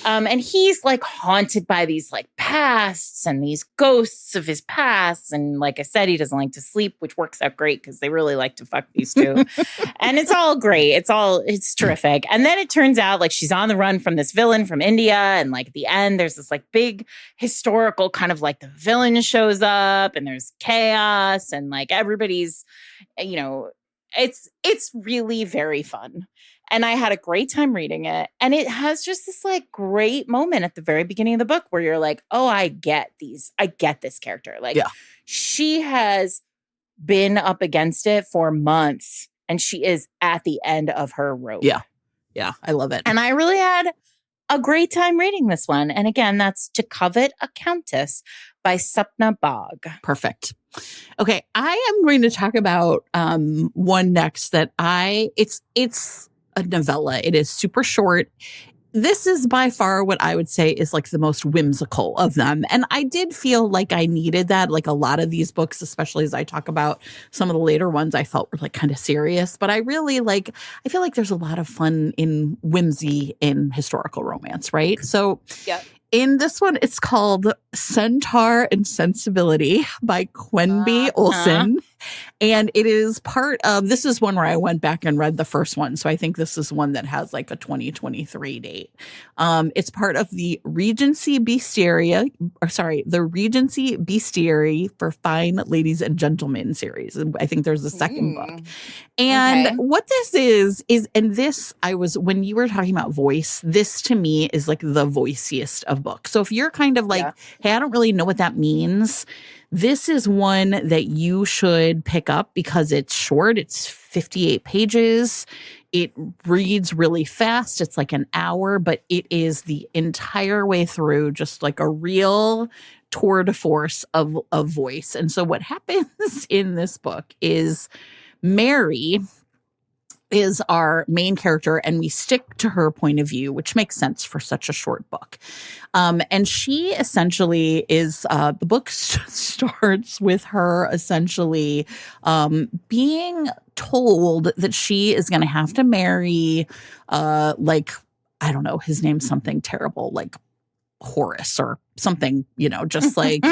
And he's like haunted by these like pasts and these ghosts of his past. And like I said, he doesn't like to sleep, which works out great because they really like to fuck these two. And it's all great. It's terrific. And then it turns out like she's on the run from this villain from India. And like at the end, there's this like big historical kind of like the villain shows up and there's chaos and like everybody's, you know, it's really very fun. And I had a great time reading it. And it has just this like great moment at the very beginning of the book where you're like, oh, I get this character. Like she has been up against it for months and she is at the end of her rope. Yeah. Yeah. I love it. And I really had a great time reading this one. And again, that's To Covet a Countess by Sapna Bagh. Perfect. Okay, I am going to talk about one next that it's a novella. It is super short. This is by far what I would say is like the most whimsical of them. And I did feel like I needed that. Like a lot of these books, especially as I talk about some of the later ones, I felt were like kind of serious. But I really I feel like there's a lot of fun in whimsy in historical romance, right? So yeah. In this one, it's called Centaur Sensibility by Quenby Olson. And it is part of, this is one where I went back and read the first one. So I think this is one that has like a 2023 date. It's part of the Regency Bestiary for Fine Ladies and Gentlemen series. I think there's a second book. And what this is, and this when you were talking about voice, this to me is like the voiciest of books. So if you're kind of like, hey, I don't really know what that means, this is one that you should pick up because it's short. It's 58 pages. It reads really fast. It's like an hour, but it is the entire way through just like a real tour de force of voice. And so what happens in this book is Mary is our main character, and we stick to her point of view, which makes sense for such a short book. And she essentially is, the book starts with her essentially being told that she is going to have to marry, like, I don't know, his name's something terrible, like Horace or something, just like,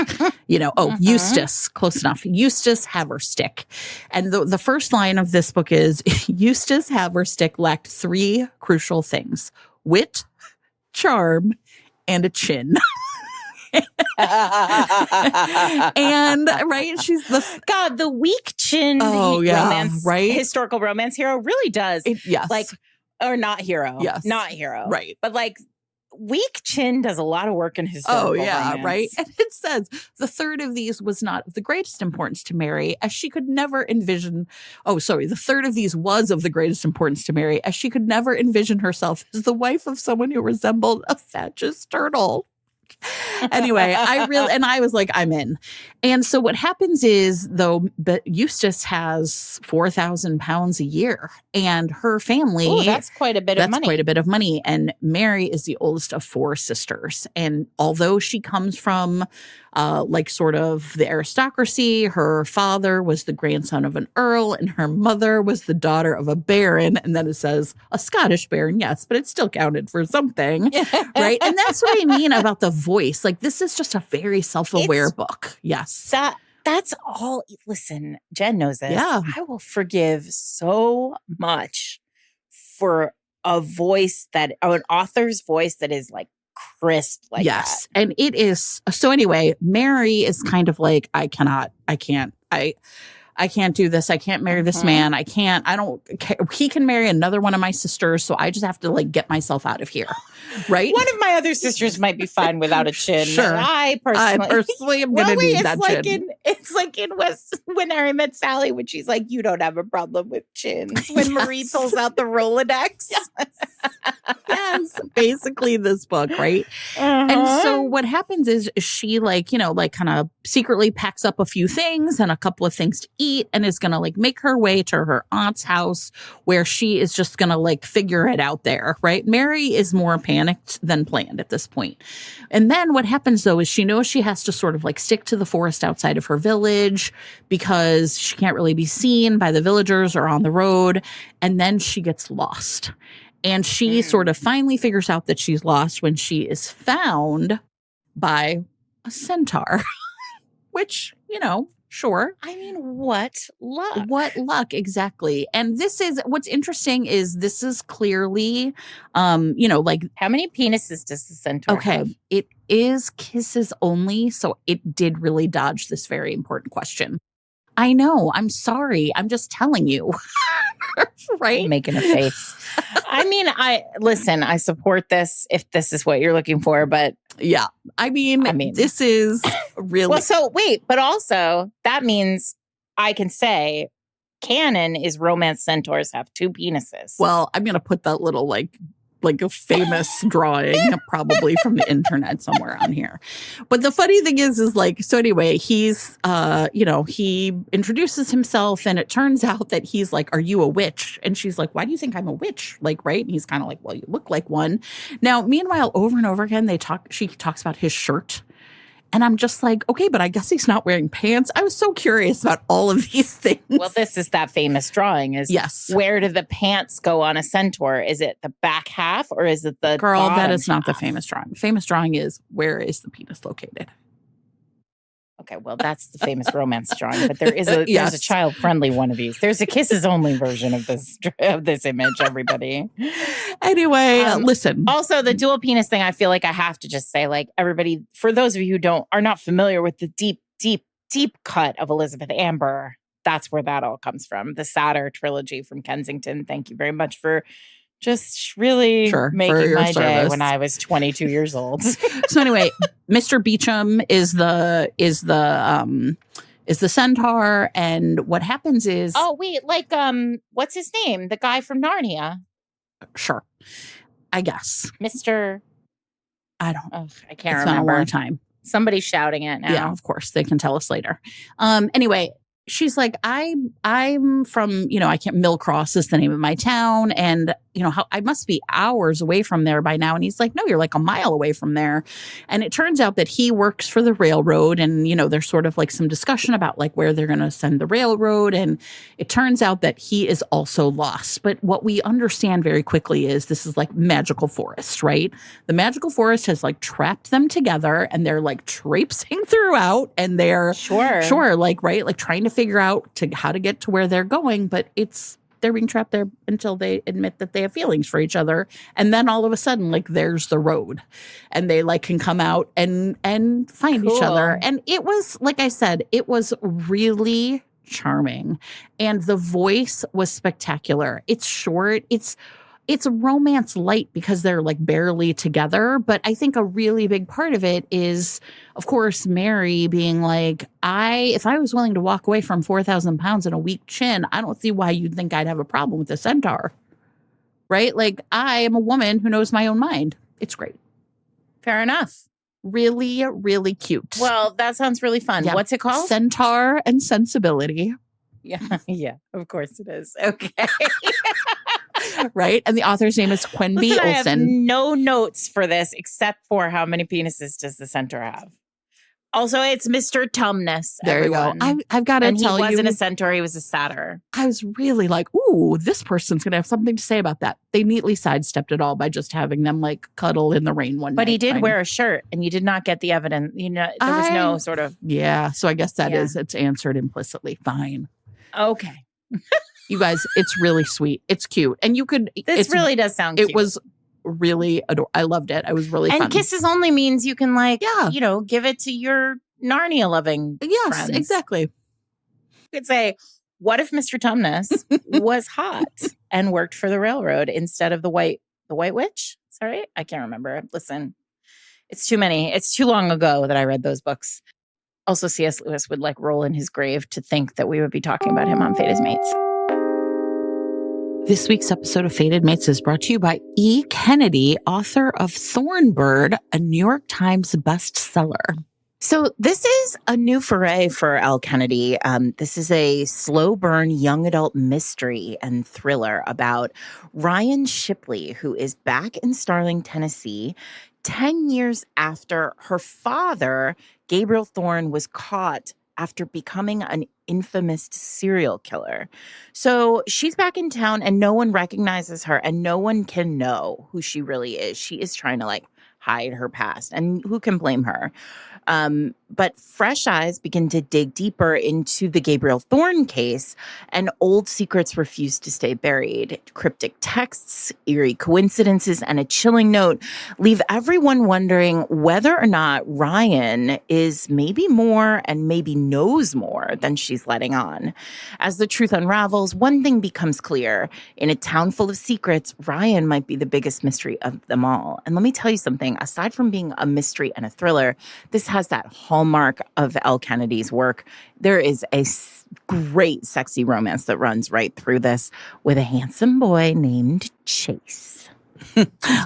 Eustace, close enough. Eustace Haverstick. And the first line of this book is, Eustace Haverstick lacked 3 crucial things: wit, charm, and a chin. And right, she's the weak chin romance, right? Historical romance hero really does. Yes. Like, or not hero. Yes. Not hero. Right. But like, weak chin does a lot of work in historical romance. Right? And it says the third of these was not of the greatest importance to Mary, as she could never envision. The third of these was of the greatest importance to Mary, as she could never envision herself as the wife of someone who resembled a Thatcher's turtle. Anyway, I was like, I'm in. And so what happens is, though, but Eustace has 4,000 pounds a year, and her family. Oh, that's quite a bit of money. That's quite a bit of money. And Mary is the oldest of 4 sisters. And although she comes from like sort of the aristocracy, her father was the grandson of an earl, and her mother was the daughter of a baron. And then it says a Scottish baron, yes, but it still counted for something, right? And that's what I mean about the voice. Like, this is just a very self-aware book. Yes. That's all. Listen, Jen knows this. Yeah. I will forgive so much for a voice that, or an author's voice that is like crisp like yes. that. And it is. So anyway, Mary is kind of like, I can't do this. I can't marry this man. He can marry another one of my sisters. So I just have to like get myself out of here. Right. One of my other sisters might be fine without a chin. Sure. I personally am going to need that chin. It's like in When Harry Met Sally, when she's like, you don't have a problem with chins. When Marie pulls out the Rolodex. Yes, basically this book, right? And so what happens is she kind of secretly packs up a few things and a couple of things to eat and is going to like make her way to her aunt's house where she is just going to like figure it out there, right? Mary is more panicked than planned at this point. And then what happens though is she knows she has to sort of like stick to the forest outside of her village because she can't really be seen by the villagers or on the road. And then she gets lost. And she sort of finally figures out that she's lost when she is found by a centaur, which, sure. I mean, what luck? What luck, exactly. And what's interesting is this is clearly, like. How many penises does the centaur have? It is kisses only, so it did really dodge this very important question. I know. I'm sorry. I'm just telling you. Right? Making a face. I mean, I support this if this is what you're looking for, but yeah, I mean this is really well. So wait, but also that means I can say canon is romance centaurs have 2 penises. Well, I'm going to put that little like a famous drawing probably from the internet somewhere on here. But the funny thing is like, so anyway, he's, he introduces himself and it turns out that he's like, are you a witch? And she's like, why do you think I'm a witch? Like, right. And he's kind of like, well, you look like one. Now, meanwhile, over and over again, she talks about his shirt. And I'm just like, okay, but I guess he's not wearing pants. I was so curious about all of these things. Well, this is that famous drawing. Yes. Where do the pants go on a centaur? Is it the back half or is it the Girl, that is half? not the famous drawing. The famous drawing is where is the penis located? Okay, well, that's the famous romance drawing, but there's a child-friendly one of these. There's a kisses-only version of this image, everybody. Anyway, listen. Also, the dual penis thing, I feel like I have to just say, like, everybody, for those of you who are not familiar with the deep, deep, deep cut of Elizabeth Amber, that's where that all comes from. The Satyr trilogy from Kensington. Thank you very much for just really making my day when I was 22 years old. So anyway, Mr. Beecham is the centaur, and what happens is what's his name? The guy from Narnia. Sure, I guess Mr. I don't. I can't remember. It's been a long time. Somebody's shouting it now. Yeah, of course they can tell us later. Anyway. She's like, I'm from, Millcross is the name of my town. And, I must be hours away from there by now. And he's like, no, you're like a mile away from there. And it turns out that he works for the railroad. And, there's sort of like some discussion about like where they're going to send the railroad. And it turns out that he is also lost. But what we understand very quickly is this is like magical forest, right? The magical forest has like trapped them together and they're like traipsing throughout and they're like trying to figure out how to get to where they're going, but they're being trapped there until they admit that they have feelings for each other, and then all of a sudden, like there's the road, and they like can come out and find each other. And it was, like I said, it was really charming, and the voice was spectacular. It's short. It's a romance light because they're like barely together. But I think a really big part of it is, of course, Mary being like, if I was willing to walk away from 4,000 pounds and a weak chin, I don't see why you'd think I'd have a problem with a centaur. Right? Like, I am a woman who knows my own mind. It's great. Fair enough. Really, really cute. Well, that sounds really fun. Yeah. What's it called? Centaur and Sensibility. Yeah, yeah, of course it is. Okay. Right? And the author's name is Quenby Listen, I have Olson. no notes for this except for how many penises does the centaur have. Also, it's Mr. Tumnus. There everyone. you go. I've got to tell you. He wasn't a centaur, he was a satyr. I was really like, ooh, this person's going to have something to say about that. They neatly sidestepped it all by just having them like cuddle in the rain one night. But he did wear a shirt and you did not get the evidence. You know, there was no sort of. Yeah. So I guess it's answered implicitly. Fine. Okay. You guys, it's really sweet. It's cute. And you could. This really does sound cute. It was really adorable. I loved it. I was really fun. And kisses only means you can give it to your Narnia loving friends. Exactly. You could say, what if Mr. Tumnus was hot and worked for the railroad instead of the White Witch? Sorry, I can't remember. Listen, it's too many. It's too long ago that I read those books. Also, C.S. Lewis would roll in his grave to think that we would be talking about him on Fated Mates. This week's episode of Fated Mates is brought to you by E. Kennedy, author of Thornbird, a New York Times bestseller. So this is a new foray for L. Kennedy. This is a slow burn young adult mystery and thriller about Ryan Shipley, who is back in Starling, Tennessee, 10 years after her father, Gabriel Thorne, was caught after becoming an infamous serial killer. So she's back in town and no one recognizes her and no one can know who she really is. She is trying to hide her past, and who can blame her? But fresh eyes begin to dig deeper into the Gabriel Thorne case, and old secrets refuse to stay buried. Cryptic texts, eerie coincidences, and a chilling note leave everyone wondering whether or not Ryan is maybe more and maybe knows more than she's letting on. As the truth unravels, one thing becomes clear. In a town full of secrets, Ryan might be the biggest mystery of them all. And let me tell you something, aside from being a mystery and a thriller, this has that hallmark of L. Kennedy's work. There is a great sexy romance that runs right through this with a handsome boy named Chase.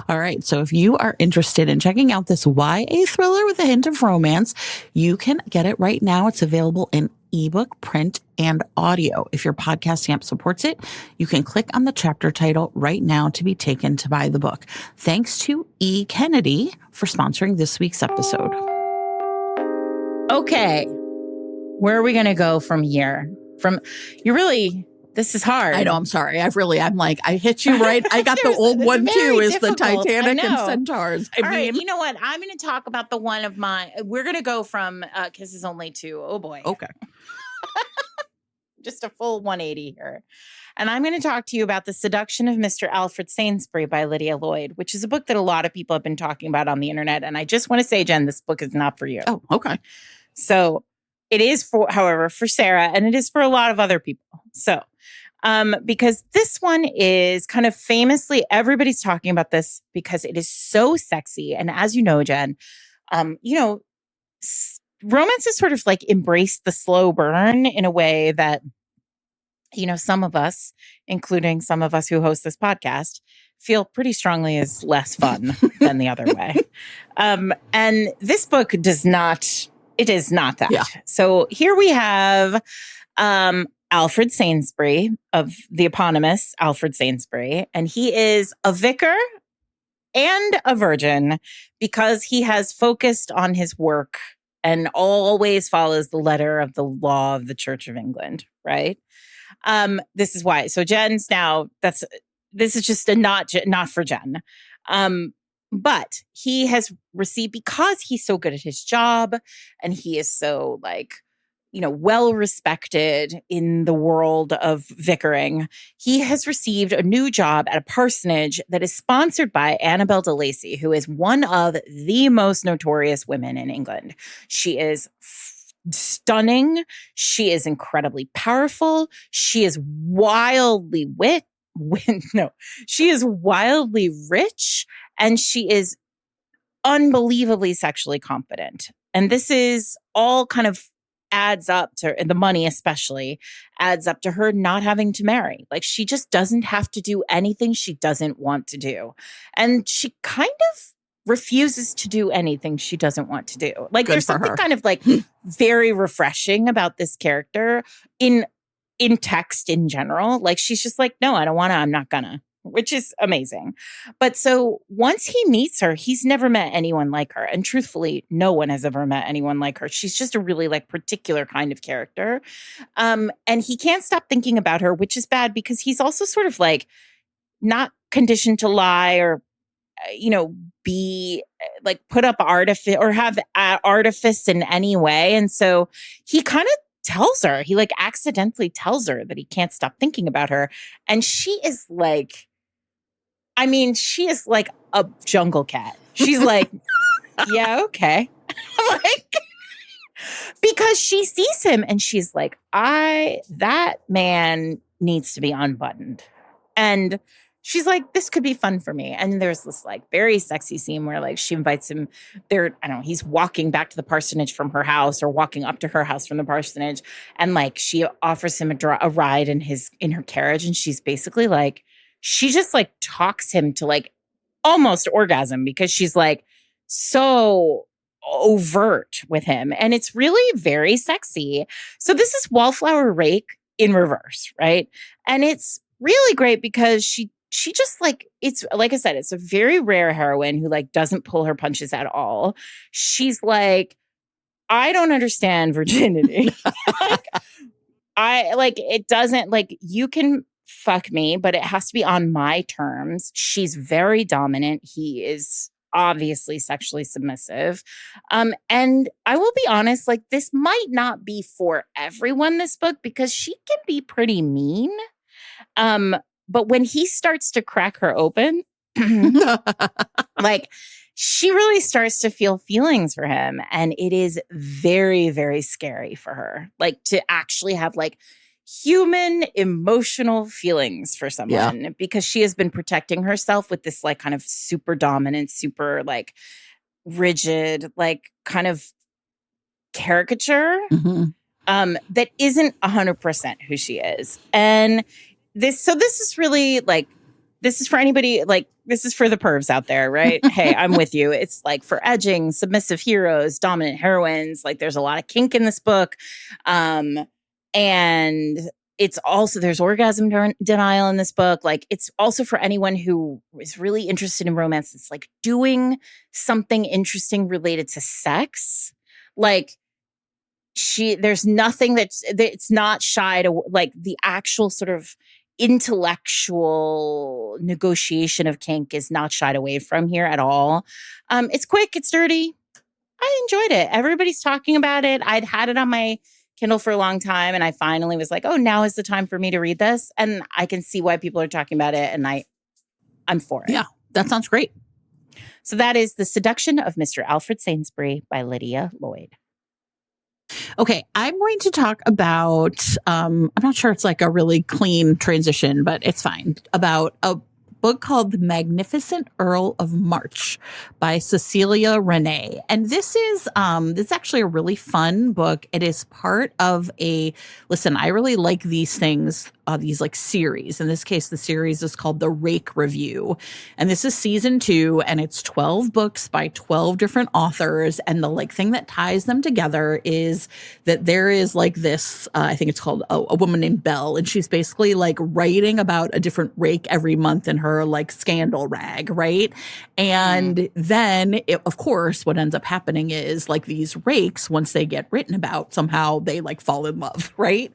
All right. So if you are interested in checking out this YA thriller with a hint of romance, you can get it right now. It's available in ebook, print, and audio. If your podcast app supports it, you can click on the chapter title right now to be taken to buy the book. Thanks to E. Kennedy for sponsoring this week's episode. Okay. Where are we going to go from here? This is hard. I know. I'm sorry. I hit you right. I got the old one too, is the Titanic and Centaurs. All right, you know what? I'm going to talk about the one of my, we're going to go from Kisses Only to, oh boy. Okay. Just a full 180 here. And I'm going to talk to you about The Seduction of Mr. Alfred Saintsbury by Lydia Lloyd, which is a book that a lot of people have been talking about on the internet. And I just want to say, Jen, this book is not for you. Oh, okay. So it is however, for Sarah, and it is for a lot of other people. So, because this one is kind of famously, everybody's talking about this because it is so sexy. And as you know, Jen, romance has sort of embraced the slow burn in a way that, some of us, including some of us who host this podcast, feel pretty strongly is less fun than the other way. And this book is not that. Yeah. So here we have Alfred Saintsbury, of the eponymous Alfred Saintsbury, and he is a vicar and a virgin because he has focused on his work and always follows the letter of the law of the Church of England, right? This is why. So Jen's now, this is just a not for Jen. But he has received, because he's so good at his job and he is so well respected in the world of vicaring, he has received a new job at a parsonage that is sponsored by Annabel de Lacy, who is one of the most notorious women in England. She is stunning. She is incredibly powerful. She is wildly she is wildly rich, and she is unbelievably sexually confident. And this is all kind of adds up to, and the money especially adds up to her not having to marry. She just doesn't have to do anything she doesn't want to do. And she kind of refuses to do anything she doesn't want to do. Like Good there's for something her. kind of like very refreshing about this character in text in general. Like she's just like, no, I don't want to, I'm not gonna, which is amazing. But so once he meets her, he's never met anyone like her. And truthfully, no one has ever met anyone like her. She's just a really like particular kind of character. And he can't stop thinking about her, which is bad because he's also sort of like not conditioned to lie or, be like put up artifice or have artifice in any way. And so he kind of tells her, he like accidentally tells her that he can't stop thinking about her. And she is like, she is like a jungle cat. She's like, yeah, okay. Like, because she sees him and she's like, that man needs to be unbuttoned. And she's like, this could be fun for me. And there's this like very sexy scene where like she invites him there. I don't know, he's walking back to the parsonage from her house or walking up to her house from the parsonage. And like she offers him a ride in her carriage. And she's basically like, she just like talks him to like almost orgasm because she's like so overt with him. And it's really very sexy. So this is Wallflower Rake in reverse, right? And it's really great because she just like, it's like I said, it's a very rare heroine who like doesn't pull her punches at all. She's like, I don't understand virginity. It doesn't like, you can fuck me, but it has to be on my terms. She's very dominant. He is obviously sexually submissive. And I will be honest, like this might not be for everyone, this book, because she can be pretty mean. But when he starts to crack her open, like she really starts to feel feelings for him. And it is very, very scary for her, like to actually have like human emotional feelings for someone because she has been protecting herself with this like kind of super dominant, super like rigid, like kind of caricature that isn't 100% who she is. And this is really like, this is for anybody, like, this is for the pervs out there, right? Hey, I'm with you. It's like for edging, submissive heroes, dominant heroines. Like there's a lot of kink in this book. And it's also, there's orgasm denial in this book. Like it's also for anyone who is really interested in romance. It's like doing something interesting related to sex. Like there's nothing it's not shy to like the actual sort of intellectual negotiation of kink is not shied away from here at all. It's quick. It's dirty. I enjoyed it. Everybody's talking about it. I'd had it on my Kindle for a long time. And I finally was like, oh, now is the time for me to read this. And I can see why people are talking about it. And I'm for it. Yeah, that sounds great. So that is The Seduction of Mr. Alfred Saintsbury by Lydia Lloyd. Okay, I'm going to talk about, I'm not sure it's like a really clean transition, but it's fine, about a book called The Magnificent Earl of March by Cecilia Renee. And this is actually a really fun book. It is part of listen, I really like these things, these like series. In this case, the series is called The Rake Review. And this is season 2, and it's 12 books by 12 different authors. And the like thing that ties them together is that there is like this, I think it's called a woman named Belle. And she's basically like writing about a different rake every month in her like scandal rag, right? And then, of course, what ends up happening is like these rakes, once they get written about, somehow they like fall in love, right?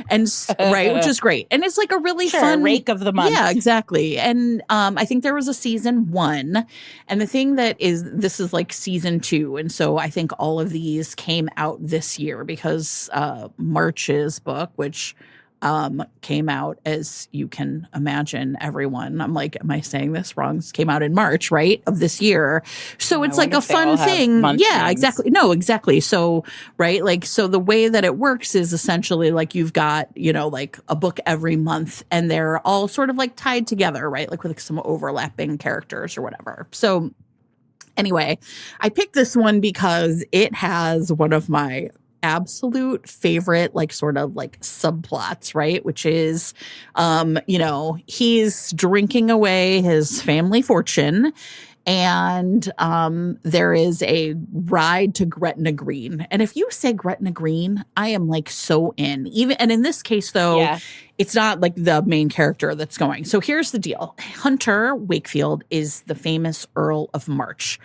And right, which is great. And it's like a really fun rake of the month. Yeah, exactly. And I think there was a season 1. And the thing that is, this is like season 2. And so I think all of these came out this year because March's book, which came out, as you can imagine, everyone. I'm like, am I saying this wrong? This came out in March, right, of this year. So it's like a fun thing. Yeah, names. exactly. No, exactly. So, right, like, so the way that it works is essentially like you've got, like a book every month, and they're all sort of like tied together, right? Like with like some overlapping characters or whatever. So anyway, I picked this one because it has one of my absolute favorite, like sort of like subplots, right? Which is, he's drinking away his family fortune, And there is a ride to Gretna Green. And if you say Gretna Green, I am like so in. And in this case, though, it's not like the main character that's going. So here's the deal. Hunter Wakefield is the famous Earl of March.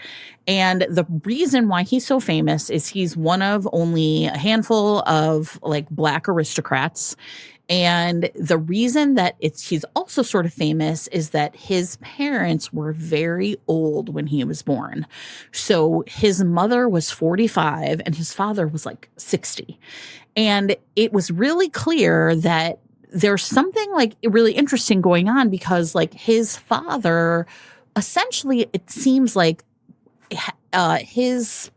And the reason why he's so famous is he's one of only a handful of like Black aristocrats. And the reason that he's also sort of famous is that his parents were very old when he was born. So his mother was 45 and his father was like 60. And it was really clear that there's something like really interesting going on because like his father, essentially, it seems like his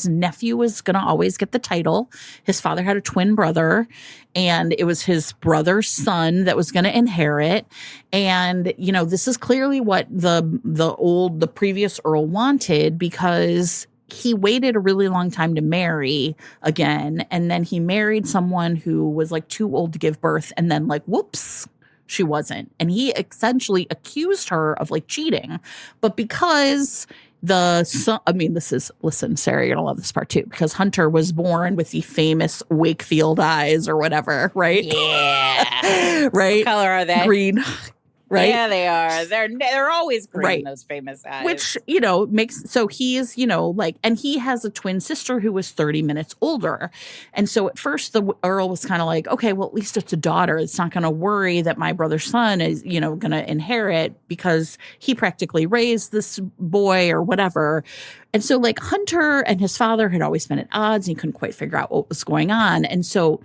nephew was going to always get the title. His father had a twin brother, and it was his brother's son that was going to inherit. And, you know, this is clearly what the previous Earl wanted because he waited a really long time to marry again. And then he married someone who was like too old to give birth. And then like, whoops, she wasn't. And he essentially accused her of like cheating. But because listen, Sarah, you're gonna love this part too, because Hunter was born with the famous Wakefield eyes or whatever, right? Yeah. Right? What color are they? Green. Right? Yeah, they are. They're always green, right. Those famous eyes. Which, you know, so he's, you know, like, and he has a twin sister who was 30 minutes older. And so at first the Earl was kind of like, okay, well, at least it's a daughter. It's not going to worry that my brother's son is, you know, going to inherit because he practically raised this boy or whatever. And so like Hunter and his father had always been at odds. And he couldn't quite figure out what was going on. And so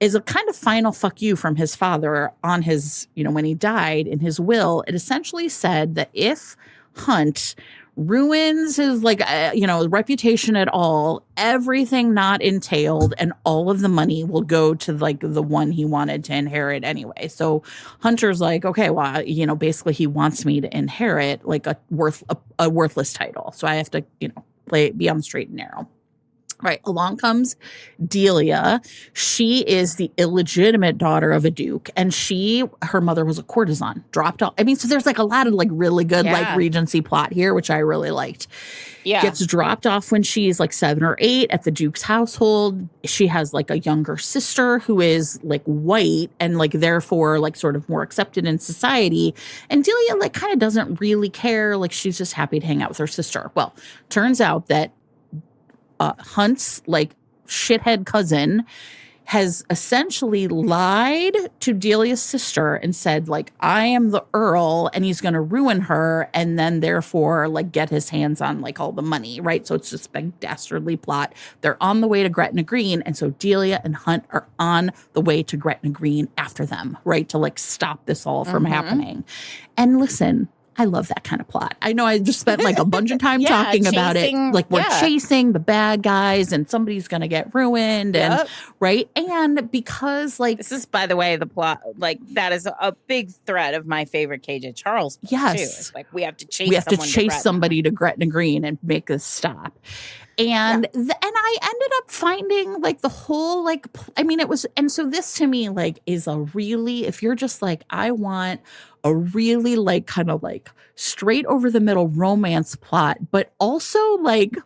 is a kind of final fuck you from his father on his, you know, when he died in his will, it essentially said that if Hunt ruins his like, reputation at all, everything not entailed and all of the money will go to like the one he wanted to inherit anyway. So Hunter's like, okay, well, you know, basically he wants me to inherit like a worthless title. So I have to, you know, be on the straight and narrow. Right. Along comes Delia. She is the illegitimate daughter of a duke. And her mother was a courtesan, dropped off. I mean, so there's like a lot of like really good like Regency plot here, which I really liked. Yeah. Gets dropped off when she's like 7 or 8 at the duke's household. She has like a younger sister who is like white and like therefore like sort of more accepted in society. And Delia like kind of doesn't really care. Like she's just happy to hang out with her sister. Well, turns out that Hunt's like shithead cousin has essentially lied to Delia's sister and said like, I am the Earl and he's going to ruin her and then therefore like get his hands on like all the money. Right. So it's this big dastardly plot. They're on the way to Gretna Green. And so Delia and Hunt are on the way to Gretna Green after them. Right. To like stop this all from happening. And listen, I love that kind of plot. I know I just spent like a bunch of time talking about it. Like we're chasing the bad guys and somebody's going to get ruined. And right. And because like. This is, by the way, the plot, like that is a big thread of my favorite KJ Charles. Yes. Too. It's like we have to chase somebody to Gretna Green and make this stop. And and I ended up finding like the whole like, I mean, it was, and so this to me like is a really, if you're just like, I want a really like kind of like straight over the middle romance plot, but also like,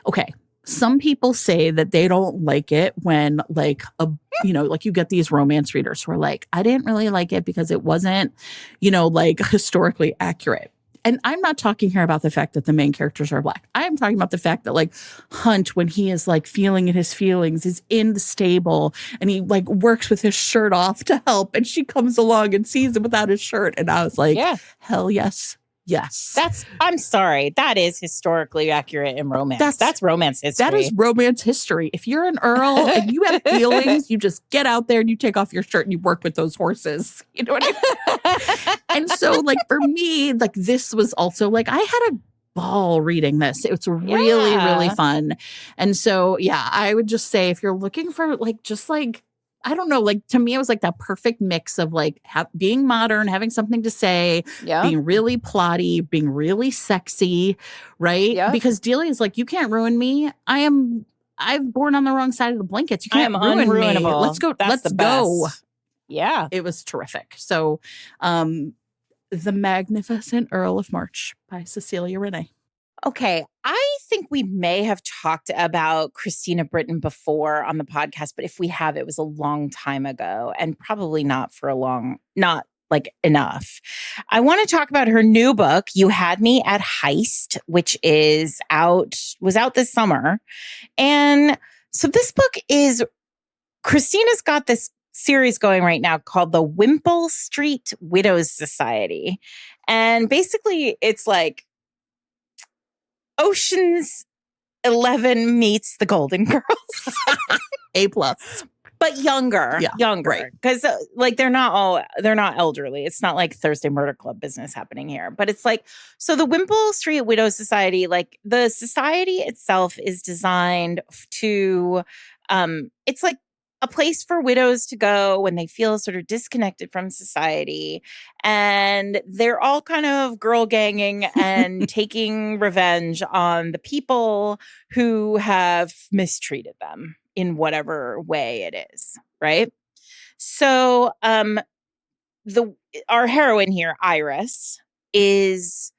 okay, some people say that they don't like it when like like you get these romance readers who are like, I didn't really like it because it wasn't, like historically accurate. And I'm not talking here about the fact that the main characters are Black. I'm talking about the fact that like Hunt, when he is like feeling in his feelings, is in the stable and he like works with his shirt off to help. And she comes along and sees him without his shirt. And I was like, hell yes. Yes. I'm sorry. That is historically accurate in romance. That's romance history. That is romance history. If you're an Earl and you have feelings, you just get out there and you take off your shirt and you work with those horses. You know what I mean? And so like for me, like this was also like, I had a ball reading this. It was really, really fun. And so, I would just say if you're looking for like, just like, I don't know, like to me, it was like that perfect mix of like being modern, having something to say, being really plotty, being really sexy, right? Yeah. Because Delia is like, you can't ruin me. I've born on the wrong side of the blankets. You can't ruin me. Let's go. Let's go. Yeah. It was terrific. So, The Magnificent Earl of March by Cecilia Renee. Okay, I think we may have talked about Christina Britton before on the podcast, but if we have, it was a long time ago and probably not like enough. I want to talk about her new book, You Had Me at Heist, which was out this summer. And so this book Christina's got this series going right now called the Wimpole Street Widows Society. And basically it's like Ocean's 11 meets the Golden Girls. A+. But younger. Right. Because they're not elderly. It's not like Thursday Murder Club business happening here. But it's like, so the Wimpole Street Widows Society, like the society itself is designed to, it's like a place for widows to go when they feel sort of disconnected from society. And they're all kind of girl ganging and taking revenge on the people who have mistreated them in whatever way it is, right? So our heroine here, Iris, is...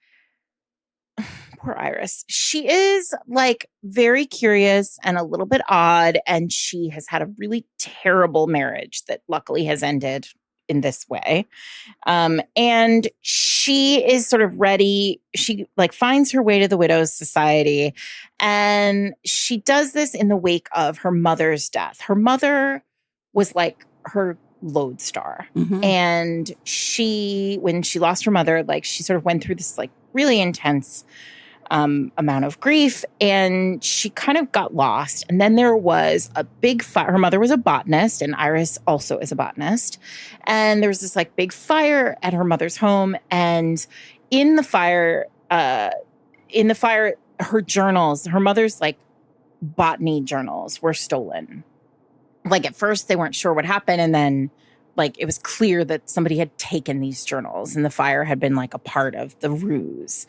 Poor Iris. She is like very curious and a little bit odd. And she has had a really terrible marriage that luckily has ended in this way. And she is sort of ready. She like finds her way to the Widows Society. And she does this in the wake of her mother's death. Her mother was like her lodestar. Mm-hmm. And when she lost her mother, like she sort of went through this like really intense amount of grief, and she kind of got lost. And then there was a big fire. Her mother was a botanist, and Iris also is a botanist. And there was this like big fire at her mother's home. And in the fire, her journals, her mother's like botany journals were stolen. Like at first they weren't sure what happened. And then like it was clear that somebody had taken these journals and the fire had been like a part of the ruse.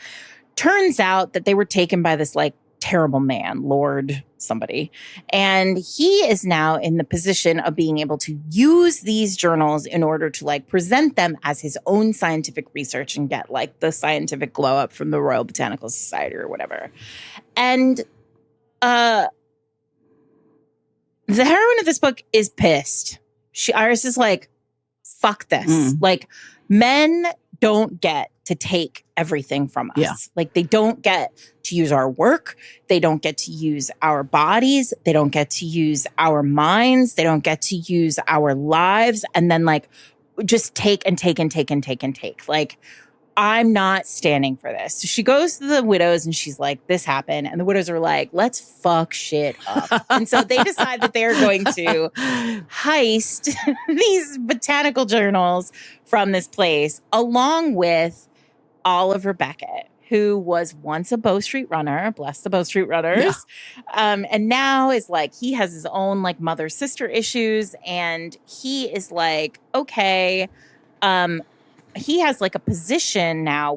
Turns out that they were taken by this like terrible man, Lord somebody. And he is now in the position of being able to use these journals in order to like present them as his own scientific research and get like the scientific glow up from the Royal Botanical Society or whatever. And the heroine of this book is pissed. Iris is like, fuck this. Like men don't get to take everything from us. Yeah. Like they don't get to use our work. They don't get to use our bodies. They don't get to use our minds. They don't get to use our lives. And then like just take and take and take and take and take. Like I'm not standing for this. So she goes to the widows and she's like, this happened. And the widows are like, let's fuck shit up. And so they decide that they're going to heist these botanical journals from this place, along with Oliver Beckett, who was once a Bow Street runner, bless the Bow Street runners. Yeah. And now is like, he has his own like mother-sister issues. And he is like, okay, he has like a position now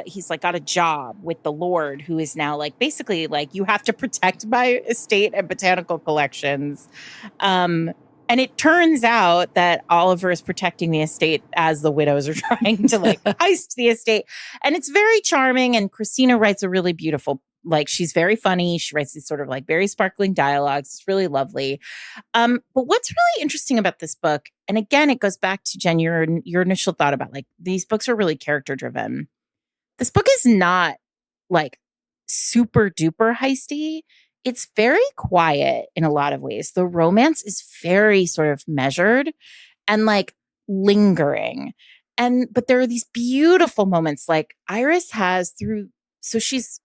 he's like got a job with the Lord, who is now like basically like you have to protect my estate and botanical collections. And it turns out that Oliver is protecting the estate as the widows are trying to like heist the estate. And it's very charming. And Christina writes a really beautiful, like she's very funny. She writes these sort of like very sparkling dialogues. It's really lovely. But what's really interesting about this book, and again, it goes back to Jen, your initial thought about like these books are really character driven. This book is not like super duper heisty. It's very quiet in a lot of ways. The romance is very sort of measured and like lingering. But there are these beautiful moments like Iris has so she's,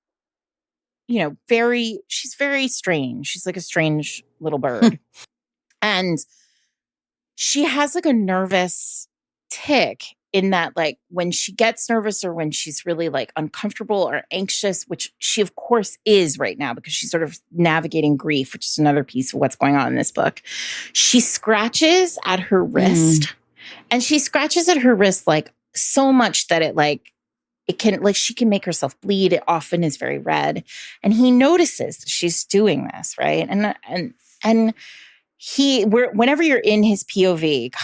she's very strange. She's like a strange little bird. And she has like a nervous tick in that, like when she gets nervous or when she's really like uncomfortable or anxious, which she of course is right now because she's sort of navigating grief, which is another piece of what's going on in this book. She scratches at her wrist and she scratches at her wrist like so much that she can make herself bleed. It often is very red. And he notices that she's doing this, right? And whenever you're in his POV, God,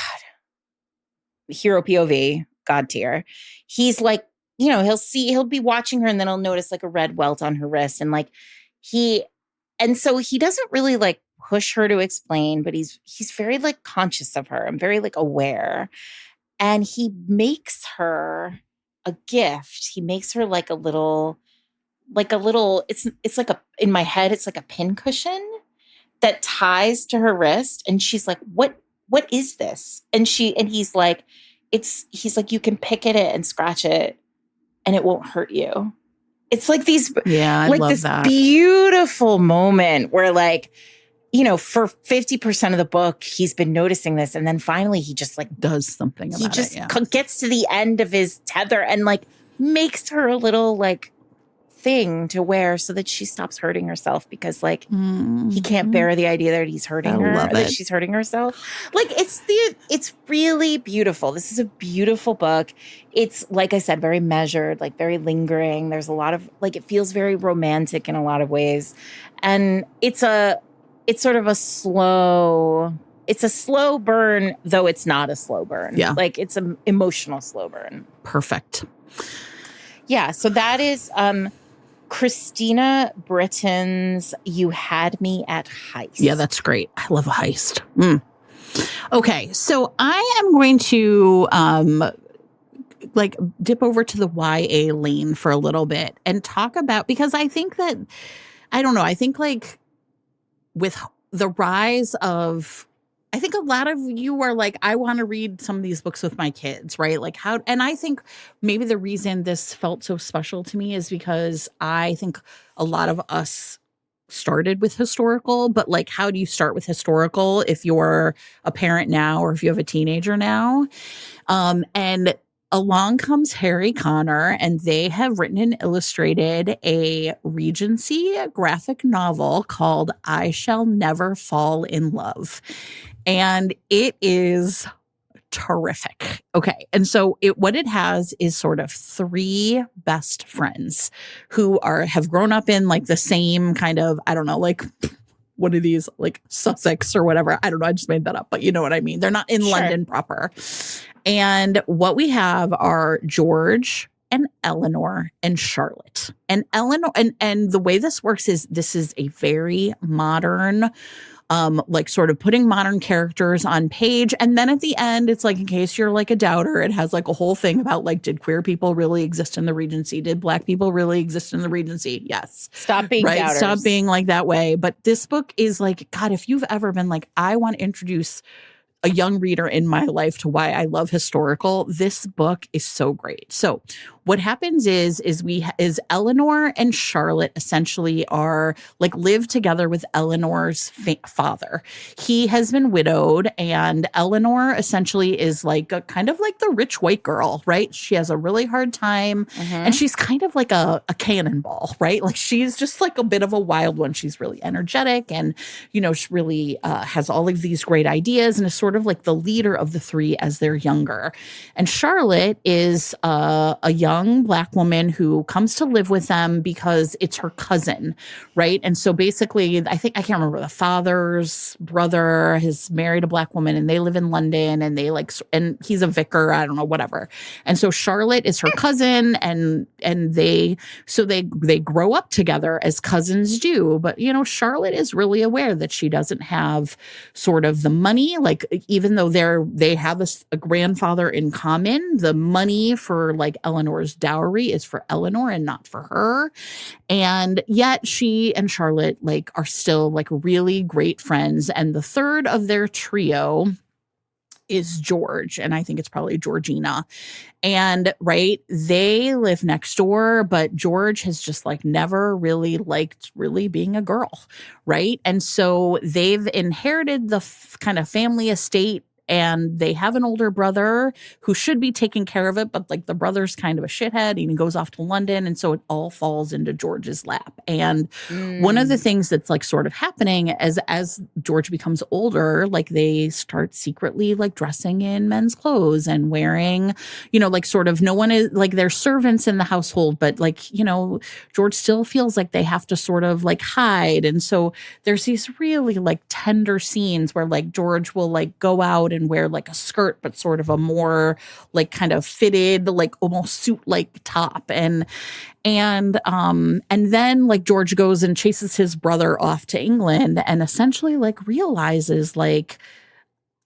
hero POV, God tier. He's like, he'll be watching her and then he'll notice like a red welt on her wrist. And like so he doesn't really like push her to explain, but he's very like conscious of her and very like aware. And he makes her a gift. He makes her like a little, it's like in my head, it's like a pin cushion that ties to her wrist. And she's like, what is this? And he's like, you can pick at it and scratch it and it won't hurt you. It's like these, I like love this that beautiful moment where like, for 50% of the book, he's been noticing this. And then finally he just like does something about it. He just gets to the end of his tether and like makes her a little like thing to wear so that she stops hurting herself because like he can't bear the idea that he's hurting her, that she's hurting herself. Like it's really beautiful. This is a beautiful book. It's, like I said, very measured, like very lingering. There's a lot of like, it feels very romantic in a lot of ways. And it's sort of a slow burn, though it's not a slow burn. Yeah. Like it's an emotional slow burn. Perfect. Yeah. So that is Christina Britton's You Had Me at Heist. Yeah, that's great. I love a heist. Okay. So I am going to like dip over to the YA lane for a little bit and talk about, because I think that, I don't know, I think like with the rise of, I think a lot of you are like, I want to read some of these books with my kids, right? Like and I think maybe the reason this felt so special to me is because I think a lot of us started with historical, but like, how do you start with historical if you're a parent now or if you have a teenager now? And along comes Harry Connor, and they have written and illustrated a Regency graphic novel called I Shall Never Fall in Love. And it is terrific. Okay. And so what it has is sort of three best friends who have grown up in like the same kind of, I don't know, like what are these, like Sussex or whatever? I don't know. I just made that up, but you know what I mean? They're not in London proper. And what we have are George and Eleanor and Charlotte. And Eleanor, and the way this works is this is a very modern, like sort of putting modern characters on page. And then at the end, it's like, in case you're like a doubter, it has like a whole thing about like, did queer people really exist in the Regency? Did Black people really exist in the Regency? Yes. Stop being doubters. Stop being like that way. But this book is like, God, if you've ever been like, I want to introduce a young reader in my life to why I love historical, this book is so great. So what happens is Eleanor and Charlotte essentially are like live together with Eleanor's father. He has been widowed, and Eleanor essentially is like kind of like the rich white girl, right? She has a really hard time, and she's kind of like a cannonball, right? Like she's just like a bit of a wild one. She's really energetic, and she really has all of these great ideas, and is sort of like the leader of the three as they're younger. And Charlotte is a young Black woman who comes to live with them because it's her cousin, right? And so basically, I can't remember, the father's brother has married a Black woman and they live in London, and and he's a vicar, I don't know, whatever. And so Charlotte is her cousin, and they grow up together as cousins do. But, Charlotte is really aware that she doesn't have sort of the money, like even though they have a grandfather in common, the money for like Eleanor's dowry is for Eleanor and not for her. And yet she and Charlotte like are still like really great friends. And the third of their trio is George, and I think it's probably Georgina. And right, they live next door, but George has just like never really liked really being a girl, right? And so they've inherited the kind of family estate, and they have an older brother who should be taking care of it, but like the brother's kind of a shithead, and he goes off to London, and so it all falls into George's lap. And one of the things that's like sort of happening as George becomes older, like they start secretly like dressing in men's clothes and wearing, like sort of, no one is like, they're servants in the household, but like, George still feels like they have to sort of like hide. And so there's these really like tender scenes where like George will like go out and wear like a skirt, but sort of a more like kind of fitted, like almost suit-like top. And then like George goes and chases his brother off to England and essentially like realizes like,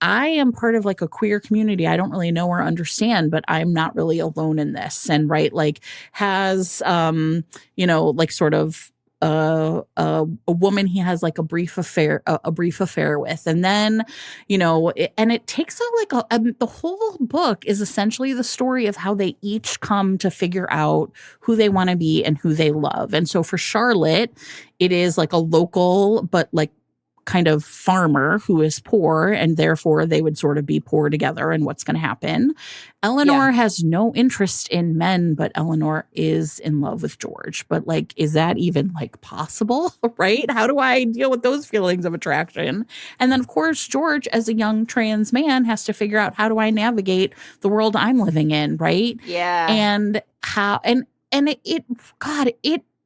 I am part of like a queer community. I don't really know or understand, but I'm not really alone in this. And right, like has, like sort of a woman he has like a brief affair with, and then and it takes the whole book is essentially the story of how they each come to figure out who they want to be and who they love. And so for Charlotte, it is like a local but like kind of farmer who is poor, and therefore they would sort of be poor together, and what's going to happen. Eleanor has no interest in men, but Eleanor is in love with George. But like, is that even like possible, right? How do I deal with those feelings of attraction? And then of course, George, as a young trans man, has to figure out, how do I navigate the world I'm living in, right? Yeah. And how, and it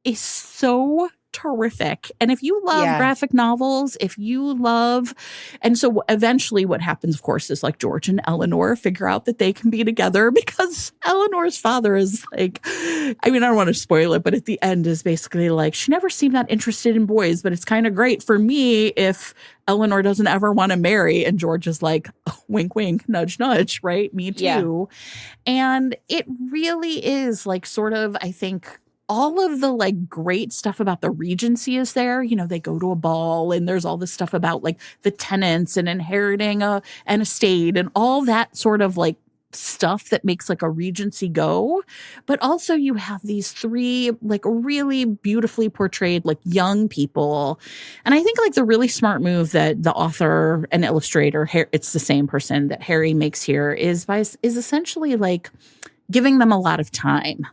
is so terrific. And if you love graphic novels, and so eventually what happens, of course, is like George and Eleanor figure out that they can be together because Eleanor's father is like, I don't want to spoil it, but at the end is basically like, she never seemed that interested in boys, but it's kind of great for me if Eleanor doesn't ever want to marry. And George is like, oh, wink, wink, nudge, nudge, right? Me too. Yeah. And it really is like sort of, I think, all of the like great stuff about the Regency is there. They go to a ball and there's all this stuff about like the tenants and inheriting an estate and all that sort of like stuff that makes like a Regency go. But also you have these three like really beautifully portrayed like young people. And I think like the really smart move that the author and illustrator, it's the same person, that Harry makes here is essentially like giving them a lot of time,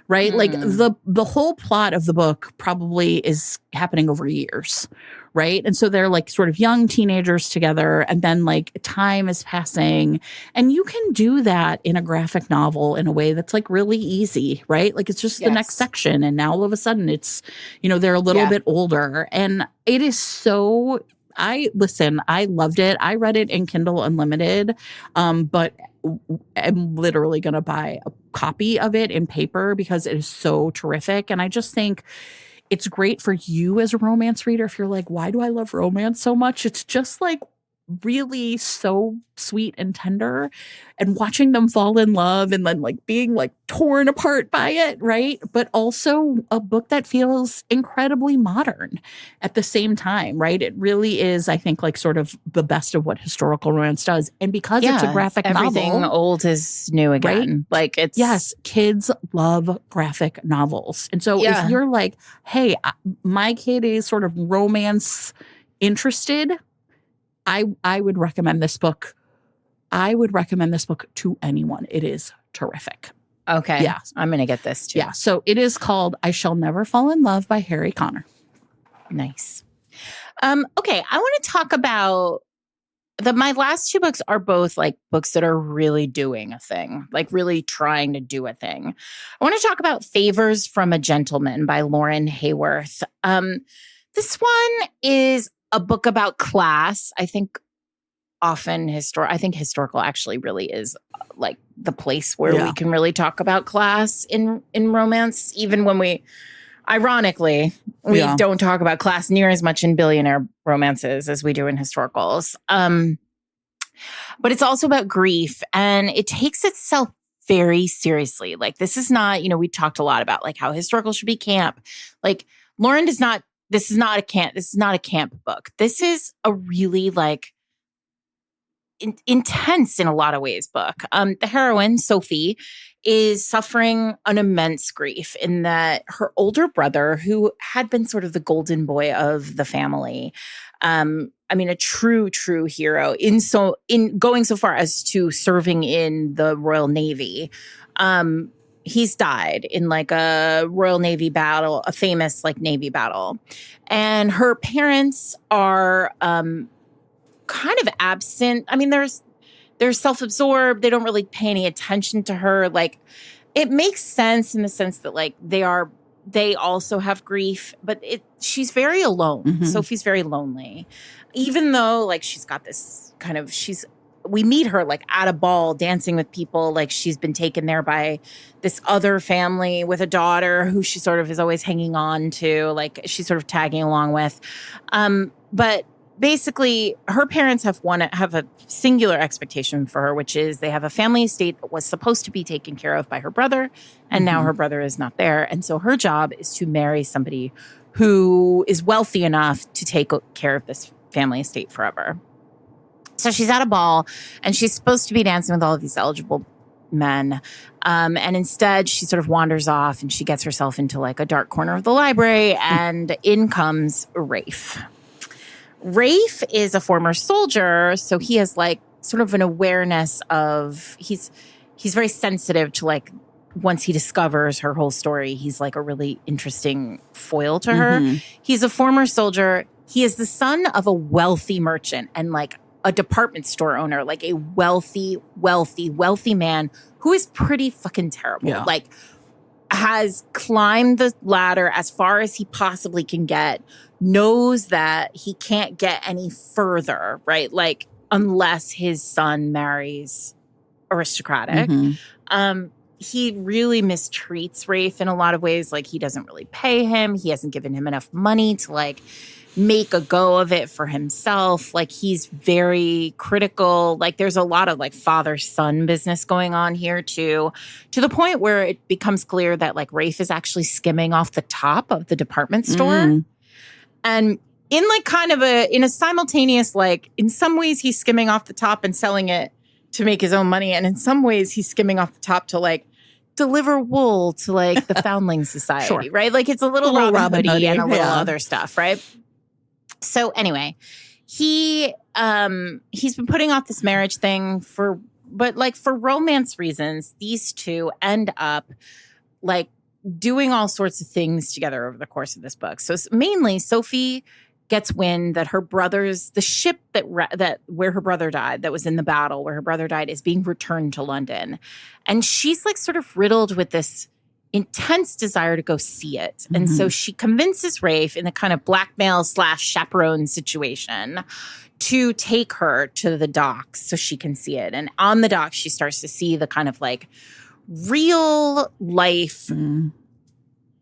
right? Like the whole plot of the book probably is happening over years, right? And so they're like sort of young teenagers together, and then like time is passing, and you can do that in a graphic novel in a way that's like really easy, right? Like it's just the next section, and now all of a sudden it's, they're a little bit older, and it is so. I loved it. I read it in Kindle Unlimited, but I'm literally going to buy a copy of it in paper because it is so terrific. And I just think it's great for you as a romance reader. If you're like, why do I love romance so much? It's just like really so sweet and tender, and watching them fall in love and then like being like torn apart by it, right? But also a book that feels incredibly modern at the same time, right? It really is, I think, like sort of the best of what historical romance does. And because it's a graphic everything novel, old is new again. Right? Like it's kids love graphic novels. And so if you're like, hey, my kid is sort of romance interested, I would recommend this book. I would recommend this book to anyone. It is terrific. Okay. Yeah. I'm going to get this too. Yeah. So it is called I Shall Never Fall in Love by Harry Connor. Nice. Okay. I want to talk about my last two books are both like books that are really doing a thing, like really trying to do a thing. I want to talk about Favors from a Gentleman by Lauren Hayworth. This one is a book about class. I think historical actually really is like the place where we can really talk about class in romance, even when we don't talk about class near as much in billionaire romances as we do in historicals. But it's also about grief, and it takes itself very seriously. Like this is not, we talked a lot about like how historical should be camp. Like Lauren does not. This is not a camp book. This is a really like intense in a lot of ways book. The heroine, Sophie, is suffering an immense grief in that her older brother, who had been sort of the golden boy of the family, a true hero in going so far as to serving in the Royal Navy. He's died in like a Royal Navy battle, a famous like Navy battle. And her parents are kind of absent. They're self-absorbed. They don't really pay any attention to her. Like it makes sense in the sense that like they also have grief, but she's very alone. Mm-hmm. Sophie's very lonely, even though like she's got this kind of, she's we meet her like at a ball dancing with people. Like she's been taken there by this other family with a daughter who she sort of is always hanging on to, like she's sort of tagging along with. But basically her parents have a singular expectation for her, which is they have a family estate that was supposed to be taken care of by her brother. And now her brother is not there. And so her job is to marry somebody who is wealthy enough to take care of this family estate forever. So she's at a ball and she's supposed to be dancing with all of these eligible men. And instead she sort of wanders off and she gets herself into like a dark corner of the library and in comes Rafe. Rafe is a former soldier. So he has like sort of an awareness of, he's very sensitive to like, once he discovers her whole story, he's like a really interesting foil to her. He's a former soldier. He is the son of a wealthy merchant and like a department store owner, like a wealthy man who is pretty fucking terrible. Yeah. Like has climbed the ladder as far as he possibly can get, knows that he can't get any further, right? Like unless his son marries aristocratic. He really mistreats Rafe in a lot of ways. Like he doesn't really pay him. He hasn't given him enough money to like make a go of it for himself. Like he's very critical. Like there's a lot of like father-son business going on here too, to the point where it becomes clear that like Rafe is actually skimming off the top of the department store. And in like kind of in a simultaneous, like in some ways he's skimming off the top and selling it to make his own money. And in some ways he's skimming off the top to like deliver wool to like the Foundling Society, right? Like it's a little Robin Hoodie and a little other stuff, right? So anyway, he's been putting off this marriage thing but like for romance reasons, these two end up like doing all sorts of things together over the course of this book. So mainly Sophie gets wind that the ship that where her brother died, that was in the battle where her brother died, is being returned to London. And she's like sort of riddled with this intense desire to go see it. And so she convinces Rafe in a kind of blackmail / chaperone situation to take her to the docks so she can see it. And on the docks, she starts to see the kind of like real life,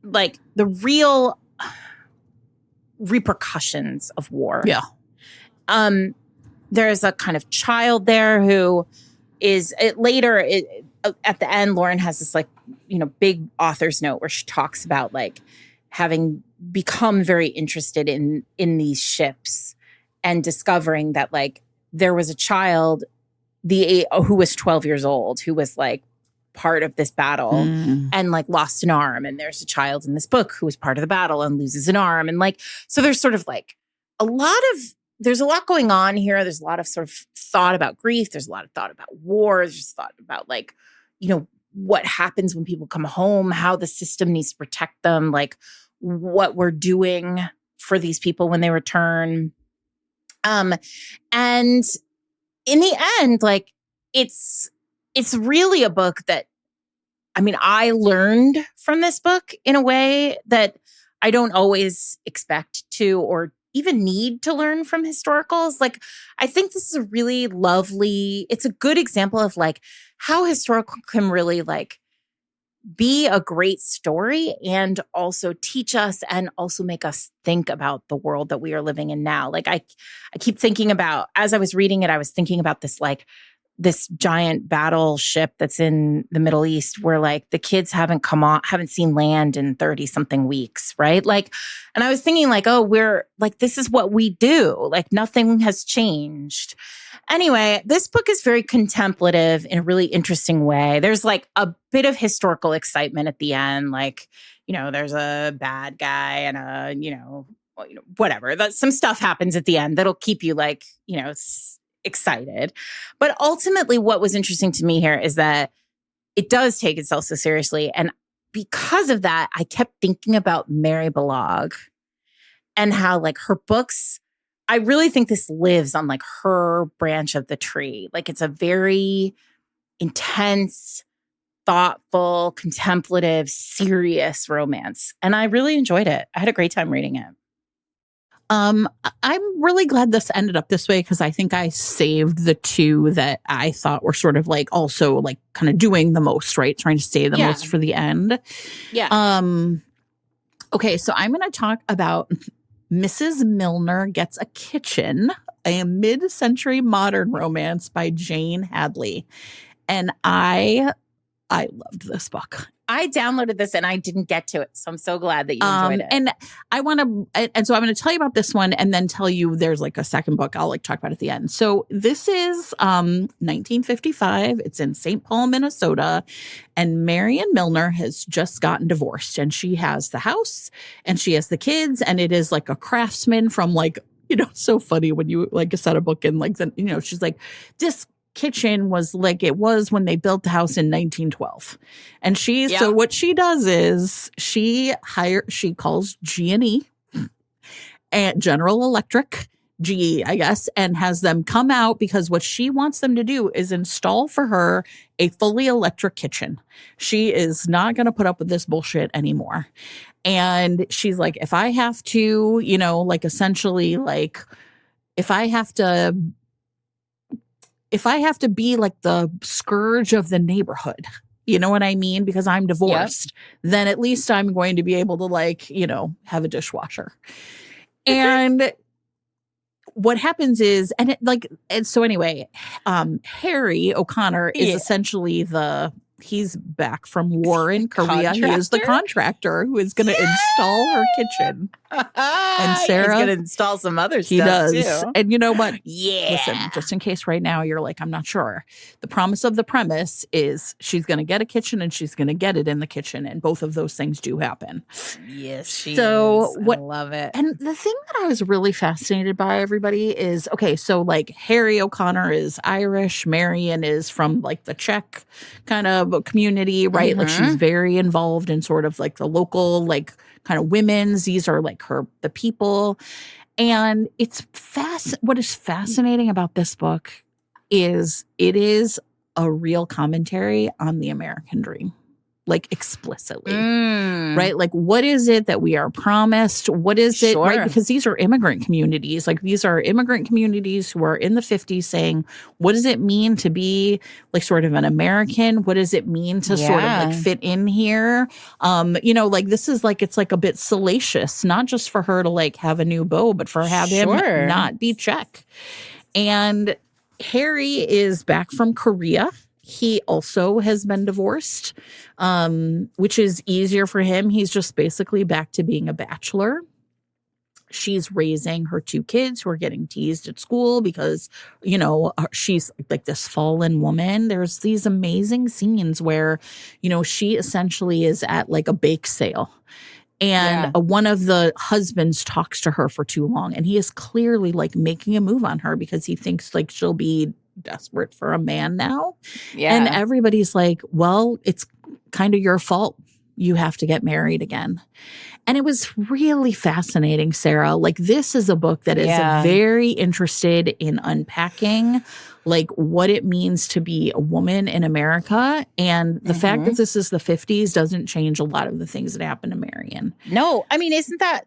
like the real repercussions of war. Yeah. There's a kind of child there who is at the end, Lauren has this like, big author's note where she talks about like having become very interested in these ships and discovering that like there was a child who was 12 years old who was like part of this battle and like lost an arm. And there's a child in this book who was part of the battle and loses an arm. And like, so there's sort of like there's a lot going on here. There's a lot of sort of thought about grief. There's a lot of thought about war. There's just thought about like, what happens when people come home, how the system needs to protect them, like what we're doing for these people when they return. And in the end, like it's really a book that, I learned from this book in a way that I don't always expect to or even need to learn from historicals. Like, I think this is a really lovely, it's a good example of like how historical can really like be a great story and also teach us and also make us think about the world that we are living in now. Like I keep thinking about, as I was reading it, I was thinking about this this giant battleship that's in the Middle East where like the kids haven't seen land in 30 something weeks. Right. Like, and I was thinking like, oh, we're like, this is what we do. Like nothing has changed. Anyway, this book is very contemplative in a really interesting way. There's like a bit of historical excitement at the end. Like, there's a bad guy and whatever. Some stuff happens at the end that'll keep you like, excited. But ultimately, what was interesting to me here is that it does take itself so seriously. And because of that, I kept thinking about Mary Balogh and how like her books, I really think this lives on like her branch of the tree. Like it's a very intense, thoughtful, contemplative, serious romance. And I really enjoyed it. I had a great time reading it. I'm really glad this ended up this way because I think I saved the two that I thought were sort of like also like kind of doing the most, right? Trying to save the most for the end. Yeah. Okay, so I'm going to talk about Mrs. Milner Gets a Kitchen, a mid-century modern romance by Jane Hadley. And I loved this book. I downloaded this and I didn't get to it. So I'm so glad that you enjoyed it. And I want to, and so I'm going to tell you about this one and then tell you there's like a second book I'll like talk about at the end. So this is 1955. It's in St. Paul, Minnesota. And Marion Milner has just gotten divorced and she has the house and she has the kids. And it is like a craftsman from like, you know, it's so funny when you like set a book and like, the, you know, she's like, this kitchen was like it was when they built the house in 1912. And so what she does is she calls G&E and General Electric, GE, I guess, and has them come out because what she wants them to do is install for her a fully electric kitchen. She is not going to put up with this bullshit anymore. And she's like, if I have to, you know, like essentially like if I have to be like the scourge of the neighborhood, you know what I mean? Because I'm divorced, then at least I'm going to be able to like, you know, have a dishwasher. And what happens is, so anyway, Harry O'Connor is essentially he's back from war in Korea. He is the contractor who is going to install her kitchen. And Sarah, he's going to install some other stuff. He does. Too. And you know what? Yeah. Listen, just in case right now you're like, I'm not sure. The promise of the premise is she's going to get a kitchen and she's going to get it in the kitchen. And both of those things do happen. Yes, she is. I love it. And the thing that I was really fascinated by, everybody, is, okay, so like Harry O'Connor is Irish. Marion is from like the Czech kind of community, right? Mm-hmm. Like she's very involved in sort of like the local, like kind of women's. These are like the people. And it's what is fascinating about this book is it is a real commentary on the American dream, like explicitly, right? Like, what is it that we are promised? What is it, right? Because these are immigrant communities. Like, these are immigrant communities who are in the 50s saying, what does it mean to be like sort of an American? What does it mean to sort of like fit in here? You know, like this is like, it's like a bit salacious, not just for her to like have a new beau, but for have him not be Czech. And Harry is back from Korea. He also has been divorced, which is easier for him. He's just basically back to being a bachelor. She's raising her two kids who are getting teased at school because, you know, she's like this fallen woman. There's these amazing scenes where, you know, she essentially is at like a bake sale. And one of the husbands talks to her for too long. And he is clearly like making a move on her because he thinks like she'll be desperate for a man now. And everybody's like, well, it's kind of your fault. You have to get married again. And it was really fascinating, Sarah. Like, this is a book that is very interested in unpacking like what it means to be a woman in America. And the fact that this is the 50s doesn't change a lot of the things that happened to Marion. No, I mean,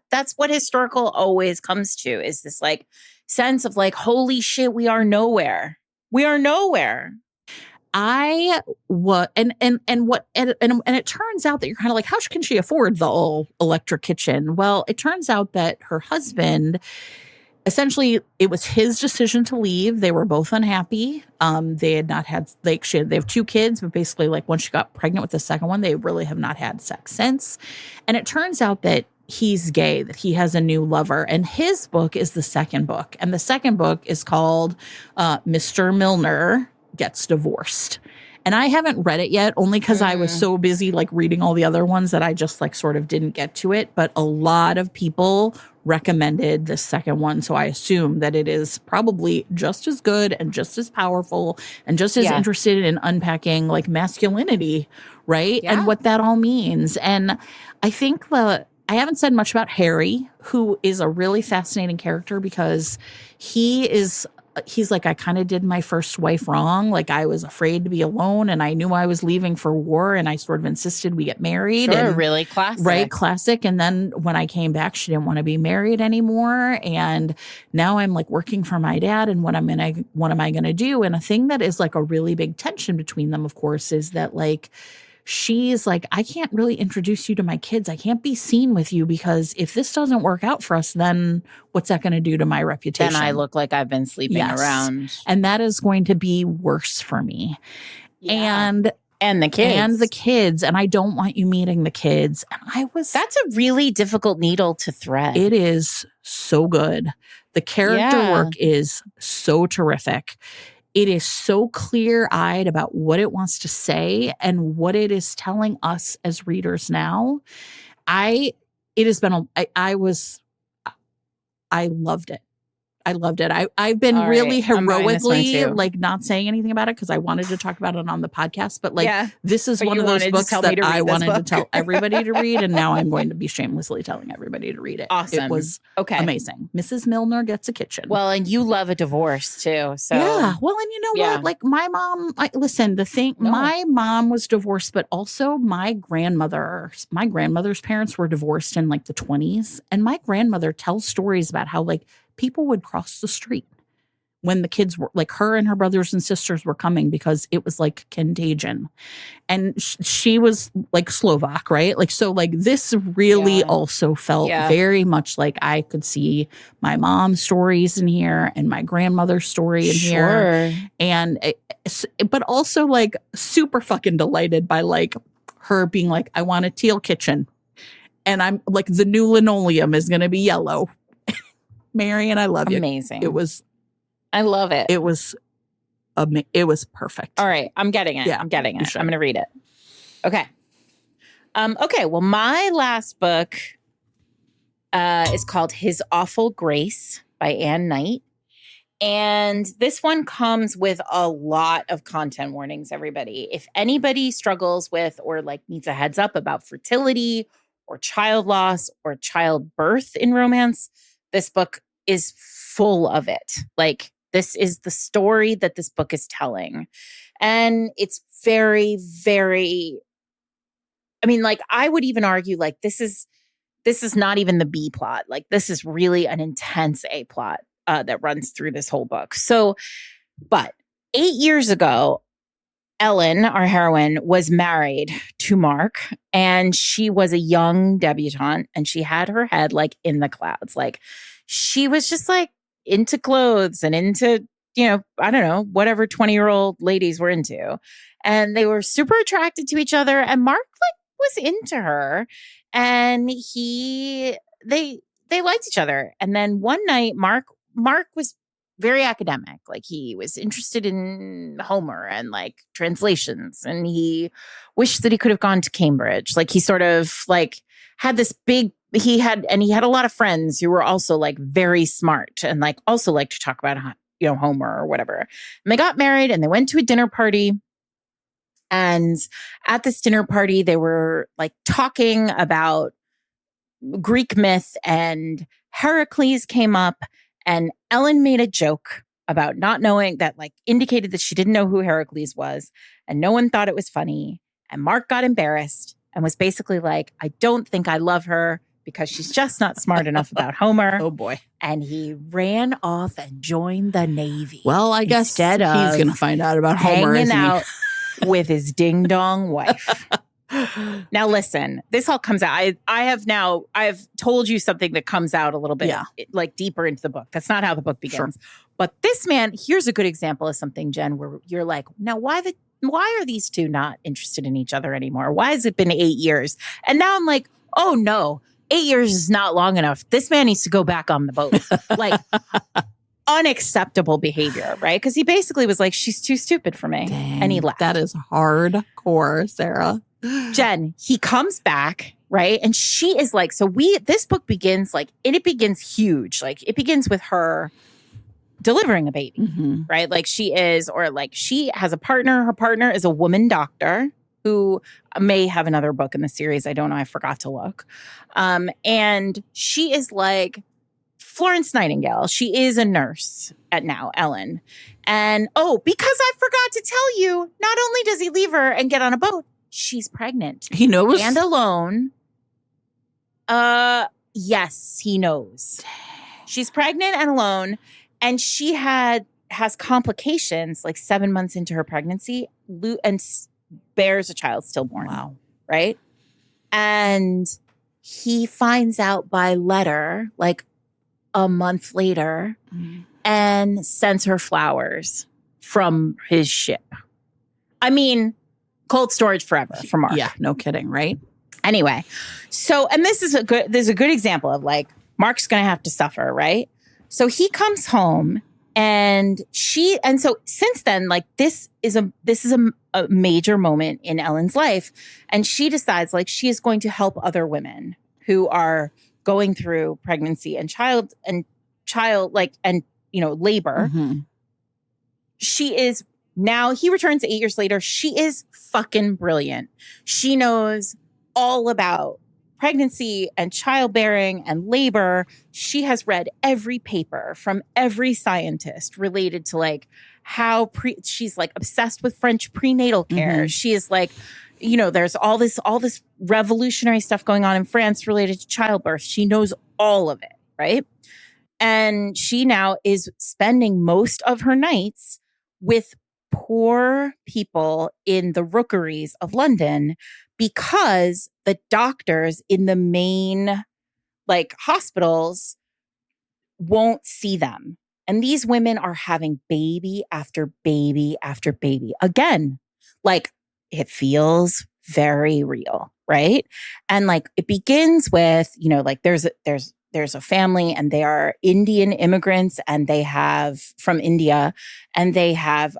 that's what historical always comes to, is this like sense of like, holy shit, we are nowhere. We are nowhere. And it turns out that you're kind of like, how can she afford the all electric kitchen? Well, it turns out that her husband, essentially, it was his decision to leave. They were both unhappy. They had not had, like, they have two kids, but basically, like, once she got pregnant with the second one, they really have not had sex since. And it turns out that he's gay, that he has a new lover. And his book is the second book. And the second book is called Mr. Milner Gets Divorced. And I haven't read it yet, only because I was so busy like reading all the other ones that I just like sort of didn't get to it. But a lot of people recommended the second one. So I assume that it is probably just as good and just as powerful and just as interested in unpacking like masculinity, right? And what that all means. And I think I haven't said much about Harry, who is a really fascinating character because he is he's like, I kind of did my first wife wrong. Like I was afraid to be alone and I knew I was leaving for war and I sort of insisted we get married. Sure, and, really classic. Right, classic. And then when I came back, she didn't want to be married anymore. And now I'm like working for my dad and what am I going to do? And a thing that is like a really big tension between them, of course, is that like, she's like, I can't really introduce you to my kids. I can't be seen with you because if this doesn't work out for us, then what's that going to do to my reputation? Then I look like I've been sleeping around. And that is going to be worse for me. Yeah. And the kids. And I don't want you meeting the kids. And that's a really difficult needle to thread. It is so good. The character work is so terrific. It is so clear-eyed about what it wants to say and what it is telling us as readers now. I loved it. I loved it. I've been really heroically like not saying anything about it because I wanted to talk about it on the podcast. But like this is one of those books that I wanted to tell everybody to read. And now I'm going to be shamelessly telling everybody to read it. Awesome. It was amazing. Mrs. Milner gets a kitchen. Well, and you love a divorce too. So yeah. Well, and you know what? Like my mom, my mom was divorced, but also my grandmother's parents were divorced in like the 1920s. And my grandmother tells stories about how like people would cross the street when the kids were like her and her brothers and sisters were coming because it was like contagion. And she was like Slovak, right? Like, so like this really also felt very much like I could see my mom's stories in here and my grandmother's story in here. And, but also like super fucking delighted by like her being like, I want a teal kitchen. And I'm like, the new linoleum is going to be yellow. Marion, I love you. Amazing. I love it. It was perfect. All right. I'm getting it. Yeah, I'm getting it. I'm going to read it. Okay. Okay. Well, my last book is called His Awful Grace by Anne Knight. And this one comes with a lot of content warnings, everybody. If anybody struggles with or like needs a heads up about fertility or child loss or childbirth in romance, this book is full of it. Like, this is the story that this book is telling. And it's very, very, I mean, like, I would even argue, like, this is not even the B plot. Like, this is really an intense A plot that runs through this whole book. So, but 8 years ago, Ellen, our heroine, was married to Mark, and she was a young debutante, and she had her head like in the clouds. Like, she was just like into clothes and into, you know, I don't know, whatever 20-year-old ladies were into. And they were super attracted to each other. And Mark like was into her, and they liked each other. And then one night, Mark was very academic. Like, he was interested in Homer and like translations, and he wished that he could have gone to Cambridge. Like, he sort of like had this big, he had a lot of friends who were also like very smart and like also like to talk about, you know, Homer or whatever. And they got married and they went to a dinner party. And at this dinner party, they were like talking about Greek myth, and Heracles came up. And Ellen made a joke about not knowing, that like indicated that she didn't know who Heracles was. And no one thought it was funny. And Mark got embarrassed and was basically like, I don't think I love her because she's just not smart enough about Homer. Oh boy. And he ran off and joined the Navy. Well, I guess he's going to find out about Homer. Hanging out with his ding dong wife. Now listen, this all comes out. I've told you something that comes out a little bit like deeper into the book. That's not how the book begins. Sure. But this man, here's a good example of something, Jen, where you're like, now why are these two not interested in each other anymore? Why has it been 8 years? And now I'm like, oh no, 8 years is not long enough. This man needs to go back on the boat. Like, unacceptable behavior, right? Because he basically was like, she's too stupid for me. Dang, and he left. That is hardcore, Sarah. Jen, he comes back, right? And she is like, this book begins like, it begins huge. Like, it begins with her delivering a baby, right? Like, she has a partner. Her partner is a woman doctor who may have another book in the series. I don't know. I forgot to look. And she is like Florence Nightingale. She is a nurse at now, Ellen. And because I forgot to tell you, not only does he leave her and get on a boat, she's pregnant. He knows? And alone. Yes, he knows. She's pregnant and alone, and she has complications like 7 months into her pregnancy and bears a child stillborn. Wow. Right? And he finds out by letter like a month later and sends her flowers from his ship. I mean, cold storage forever for Mark. Yeah, no kidding, right? Anyway, so, and this is a good example of like, Mark's going to have to suffer, right? So he comes home and so since then, like this is a major moment in Ellen's life. And she decides like she is going to help other women who are going through pregnancy and child like, and, you know, labor. Mm-hmm. He returns 8 years later. She is fucking brilliant. She knows all about pregnancy and childbearing and labor. She has read every paper from every scientist related to like how she's like obsessed with French prenatal care. Mm-hmm. She is like, you know, there's all this revolutionary stuff going on in France related to childbirth. She knows all of it, right? And she now is spending most of her nights with poor people in the rookeries of London because the doctors in the main like hospitals won't see them. And these women are having baby after baby after baby. Again, like it feels very real, right? And like it begins with, you know, like there's a family and they are Indian immigrants and they have from India and they have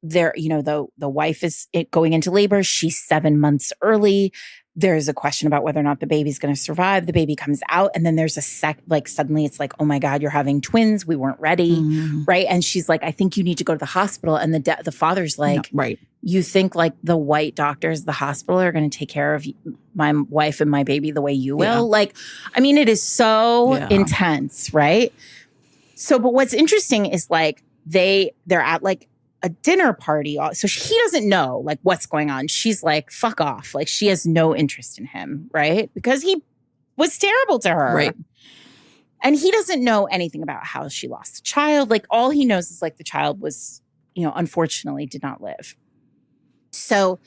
their, you know, the wife is going into labor. She's 7 months early. There's a question about whether or not the baby's going to survive. The baby comes out and then there's suddenly it's like, oh my God, you're having twins. We weren't ready. Mm-hmm. Right. And she's like, I think you need to go to the hospital. And the father's like, no, right. You think like the white doctors, the hospital are going to take care of my wife and my baby the way you will? Yeah. Like, I mean, it is so intense. Right. So, but what's interesting is like, they're at like a dinner party. So he doesn't know like what's going on. She's like, fuck off. Like she has no interest in him. Right. Because he was terrible to her. Right. And he doesn't know anything about how she lost the child. Like all he knows is like the child was, you know, unfortunately did not live. So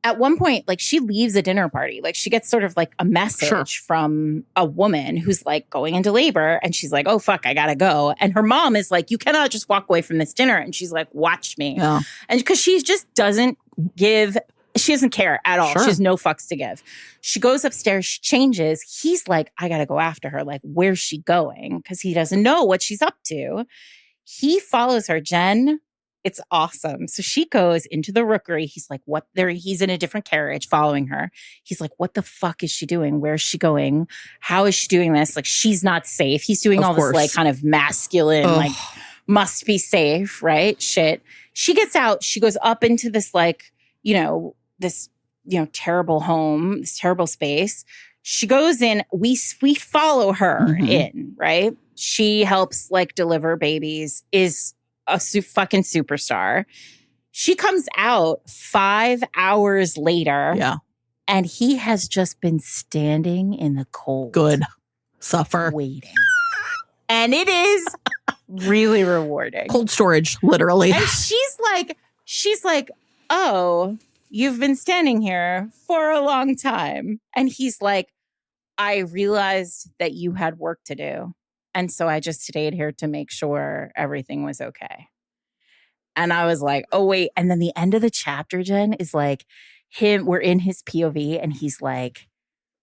at one point, like she leaves a dinner party, like she gets sort of like a message from a woman who's like going into labor and she's like, oh, fuck, I gotta go. And her mom is like, you cannot just walk away from this dinner. And she's like, watch me. Yeah. And because she just doesn't care at all. Sure. She has no fucks to give. She goes upstairs, she changes. He's like, I gotta go after her. Like, where's she going? Because he doesn't know what she's up to. He follows her, Jen. It's awesome. So she goes into the rookery. He's like, what? He's in a different carriage following her. He's like, what the fuck is she doing? Where's she going? How is she doing this? Like, she's not safe. He's doing all this like kind of masculine, like must be safe, right? Shit. She gets out. She goes up into this like, you know, this, you know, terrible home, this terrible space. She goes in. We follow her in, right? She helps like deliver babies, is a fucking superstar. She comes out 5 hours later. Yeah. And he has just been standing in the cold. Good. Suffer. Waiting. And it is really rewarding. Cold storage, literally. And she's like, oh, you've been standing here for a long time. And he's like, I realized that you had work to do. And so I just stayed here to make sure everything was okay. And I was like, oh, wait. And then the end of the chapter, Jen, is like we're in his POV and he's like,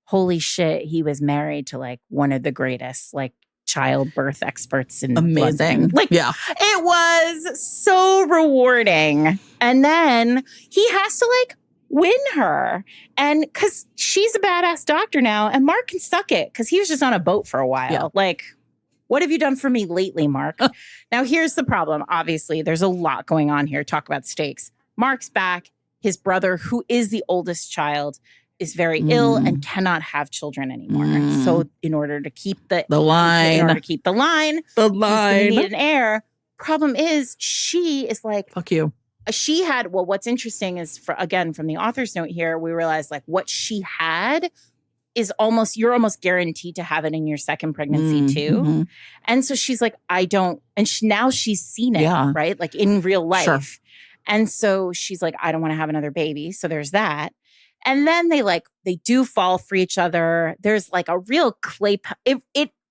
holy shit, he was married to like one of the greatest like childbirth experts in amazing. London. Like, yeah. It was so rewarding. And then he has to like win her. And because she's a badass doctor now and Mark can suck it because he was just on a boat for a while. Yeah. Like, what have you done for me lately, Mark? Now, here's the problem. Obviously, there's a lot going on here. Talk about stakes. Mark's back. His brother, who is the oldest child, is very ill and cannot have children anymore. So in order to keep line, he's going to need an heir. Problem is, she is like, fuck you. She had, well, what's interesting is, again, from the author's note here, we realized like what she had is you're almost guaranteed to have it in your second pregnancy too. And so she's like, I don't, and now she's seen it, right? Like in real life. Sure. And so she's like, I don't want to have another baby. So there's that. And then they do fall for each other. There's like a real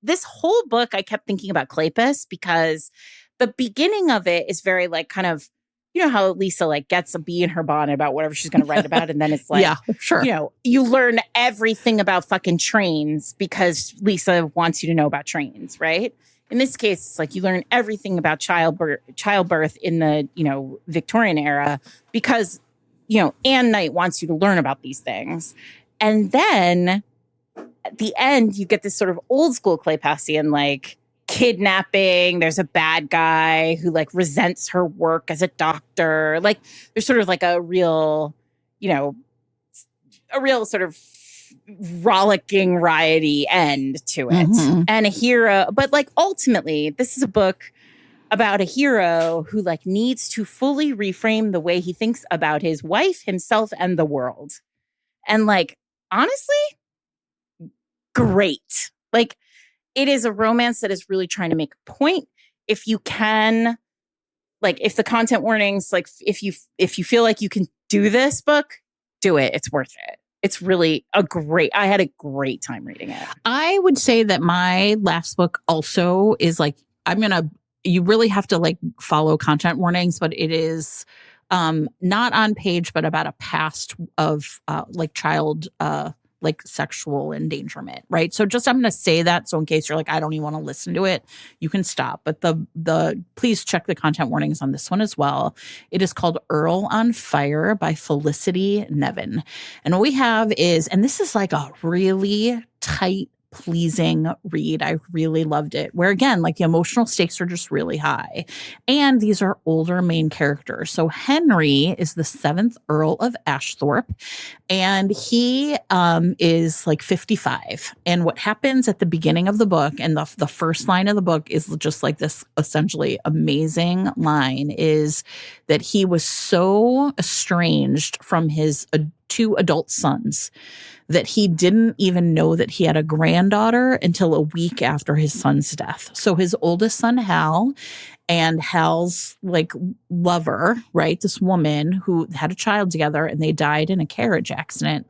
this whole book, I kept thinking about Kleypas because the beginning of it is very like kind of, you know how Lisa like gets a bee in her bonnet about whatever she's going to write about. And then it's like, yeah, sure. You know, you learn everything about fucking trains because Lisa wants you to know about trains, right? In this case, it's like you learn everything about childbirth in the, you know, Victorian era because, you know, Anne Knight wants you to learn about these things. And then at the end, you get this sort of old school Kleypasian, like, kidnapping. There's a bad guy who like resents her work as a doctor. Like there's sort of like a real, you know, a real sort of rollicking, riotty end to it. And a hero, but like ultimately, this is a book about a hero who like needs to fully reframe the way he thinks about his wife, himself, and the world. And like, honestly, great. Like, it is a romance that is really trying to make a point. If you can, like, if the content warnings, like, if you feel like you can do this book, do it. It's worth it. It's really I had a great time reading it. I would say that my last book also is like, you really have to like follow content warnings, but it is not on page, but about a past of like child like sexual endangerment, right? So I'm going to say that. So in case you're like, I don't even want to listen to it, you can stop. But please check the content warnings on this one as well. It is called Earl on Fire by Felicity Nevin. And what we have is, and this is like a really tight, pleasing read. I really loved it. Where again, like the emotional stakes are just really high. And these are older main characters. So Henry is the 7th Earl of Ashthorpe. And he is like 55. And what happens at the beginning of the book, and the first line of the book is just like this essentially amazing line, is that he was so estranged from his 2 adult sons that he didn't even know that he had a granddaughter until a week after his son's death. So his oldest son, Hal, and Hal's like lover, right? This woman who had a child together and they died in a carriage accident.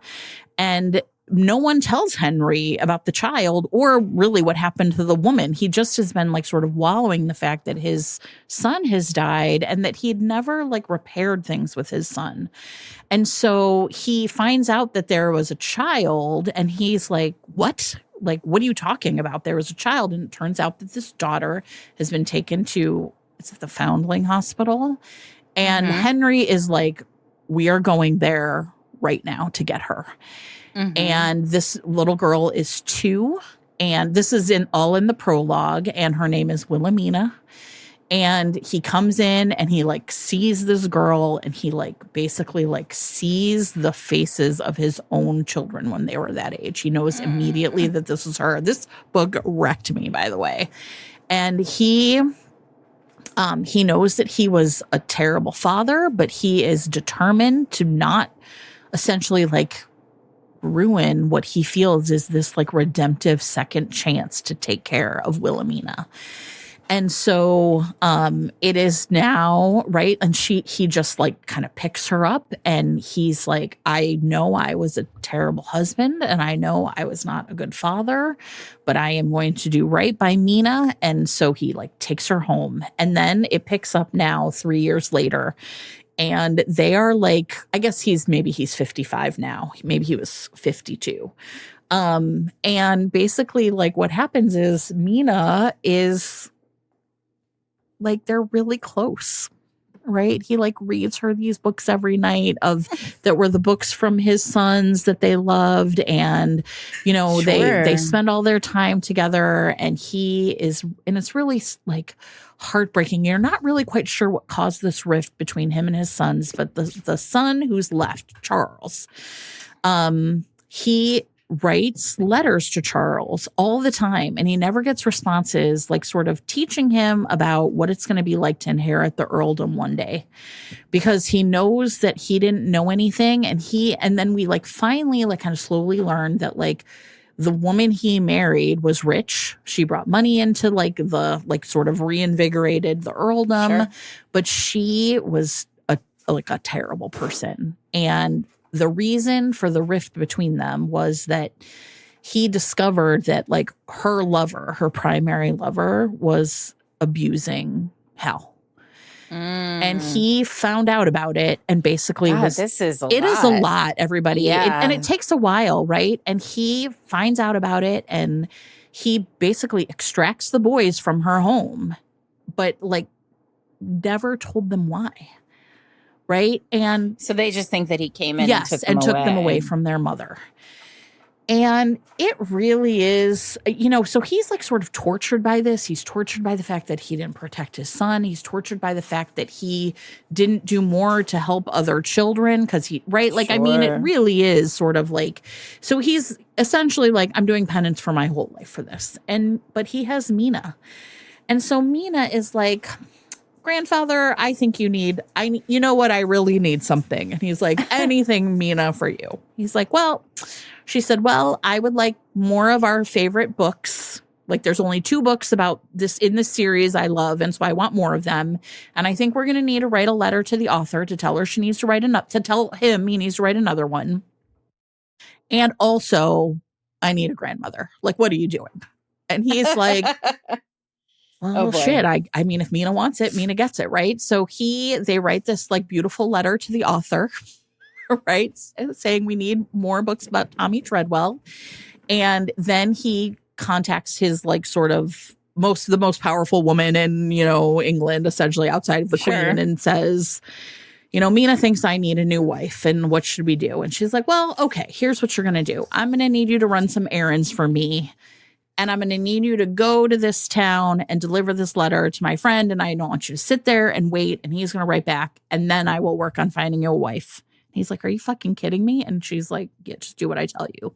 And no one tells Henry about the child or really what happened to the woman. He just has been like sort of wallowing the fact that his son has died and that he'd never like repaired things with his son. And so he finds out that there was a child and he's like, what? Like, what are you talking about? There was a child. And it turns out that this daughter has been taken to, it's at the Foundling Hospital. And Henry is like, we are going there right now to get her. And this little girl is 2. And this is all in the prologue. And her name is Wilhelmina. And he comes in and he like sees this girl and he like basically like sees the faces of his own children when they were that age. He knows immediately that this is her. This book wrecked me, by the way. And he knows that he was a terrible father, but he is determined to not essentially like ruin what he feels is this like redemptive second chance to take care of Wilhelmina. And so it is now, right? And he just like kind of picks her up and he's like, I know I was a terrible husband and I know I was not a good father, but I am going to do right by Mina. And so he like takes her home. And then it picks up now 3 years later. And they are like, I guess he's 55 now. Maybe he was 52. And basically like what happens is Mina is like, they're really close. right? He like reads her these books every night that were the books from his sons that they loved. And, they spend all their time together, and it's really like heartbreaking. You're not really quite sure what caused this rift between him and his sons, but the son who's left, Charles, he writes letters to Charles all the time, and he never gets responses, like sort of teaching him about what it's going to be like to inherit the earldom one day, because he knows that he didn't know anything. And then we like finally like kind of slowly learned that like the woman he married was rich. She brought money into like the like sort of reinvigorated the earldom, sure. But she was a terrible person. And the reason for the rift between them was that he discovered that like her primary lover, was abusing Hal. And he found out about it, and basically this is a lot. It is a lot, everybody. Yeah. And it takes a while, right? And he finds out about it, and he basically extracts the boys from her home, but like never told them why. Right. And so they just think that he came in and took them away from their mother. And it really is, so he's like sort of tortured by this. He's tortured by the fact that he didn't protect his son. He's tortured by the fact that he didn't do more to help other children right? Like, sure. I mean, it really is sort of like, so he's essentially like, I'm doing penance for my whole life for this. But he has Mina. And so Mina is like, grandfather, I think you know what? I really need something. And he's like, anything, Mina, for you. He's like, she said, I would like more of our favorite books. Like there's only 2 books about this in this series I love. And so I want more of them. And I think we're going to need to write a letter to the author to tell her she needs to tell him he needs to write another one. And also I need a grandmother. Like, what are you doing? And he's like, well, shit. I mean, if Mina wants it, Mina gets it, right? So they write this like beautiful letter to the author, right? Saying we need more books about Tommy Treadwell. And then he contacts his like sort of the most powerful woman in, England, essentially outside of the Queen, and says, Mina thinks I need a new wife, and what should we do? And she's like, okay, here's what you're going to do. I'm going to need you to run some errands for me. And I'm going to need you to go to this town and deliver this letter to my friend. And I don't want you to sit there and wait. And he's going to write back. And then I will work on finding you a wife. And he's like, are you fucking kidding me? And she's like, yeah, just do what I tell you.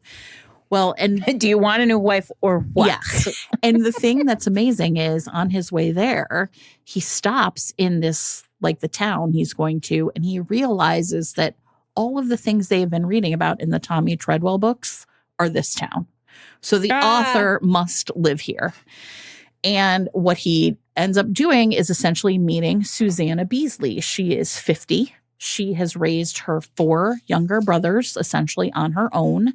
Well, and do you want a new wife or what? Yeah. And the thing that's amazing is on his way there, he stops in this, like the town he's going to, and he realizes that all of the things they have been reading about in the Tommy Treadwell books are this town. So the author must live here. And what he ends up doing is essentially meeting Susanna Beasley. She is 50. She has raised her 4 younger brothers essentially on her own.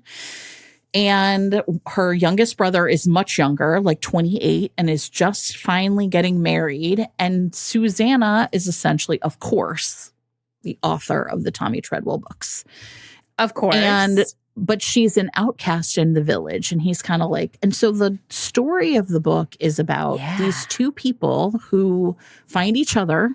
And her youngest brother is much younger, like 28, and is just finally getting married. And Susanna is essentially, of course, the author of the Tommy Treadwell books. Of course. But she's an outcast in the village, and he's kind of like, and so the story of the book is about these 2 people who find each other,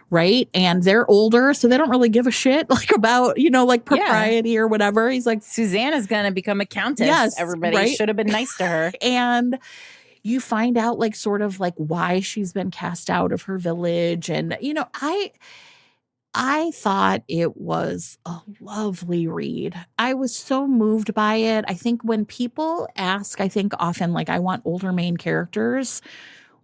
right? And they're older, so they don't really give a shit like about, like propriety or whatever. He's like, Susanna's going to become a countess. Yes, everybody should have been nice to her. And you find out like sort of like why she's been cast out of her village. And, I thought it was a lovely read. I was so moved by it. I think when people ask, often like, I want older main characters,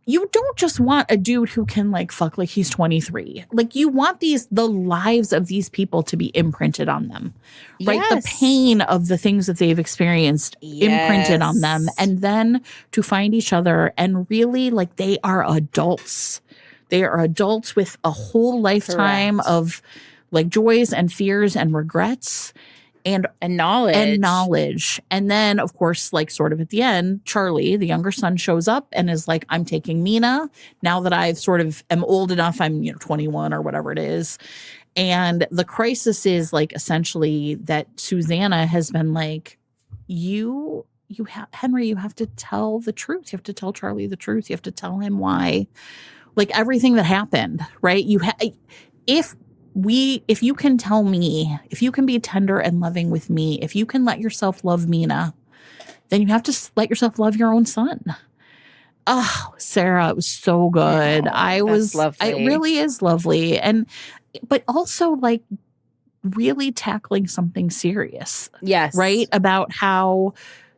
you don't just want a dude who can like fuck like he's 23. Like you want the lives of these people to be imprinted on them, right? Yes. The pain of the things that they've experienced imprinted on them. And then to find each other and really like they are adults. They are adults with a whole lifetime of like joys and fears and regrets and knowledge. And then, of course, like sort of at the end, Charlie, the younger son, shows up and is like, I'm taking Mina now that I've sort of am old enough. I'm 21 or whatever it is. And the crisis is like essentially that Susanna has been like, Henry, you have to tell the truth. You have to tell Charlie the truth. You have to tell him why. Like everything that happened, right? if you can tell me, if you can be tender and loving with me, if you can let yourself love Mina, then you have to let yourself love your own son. Oh, Sarah, it was so good. Lovely. It really is lovely. But also like really tackling something serious. Yes. Right? About how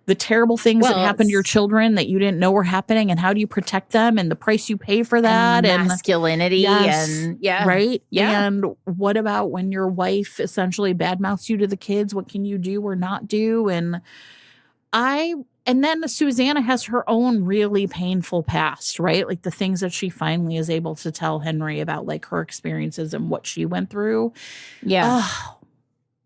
the terrible things that happen to your children that you didn't know were happening, and how do you protect them, and the price you pay for that, and masculinity. Yes, and right. Yeah. And what about when your wife essentially badmouths you to the kids? What can you do or not do? And then Susanna has her own really painful past, right? Like the things that she finally is able to tell Henry about, like her experiences and what she went through. Yeah. Oh,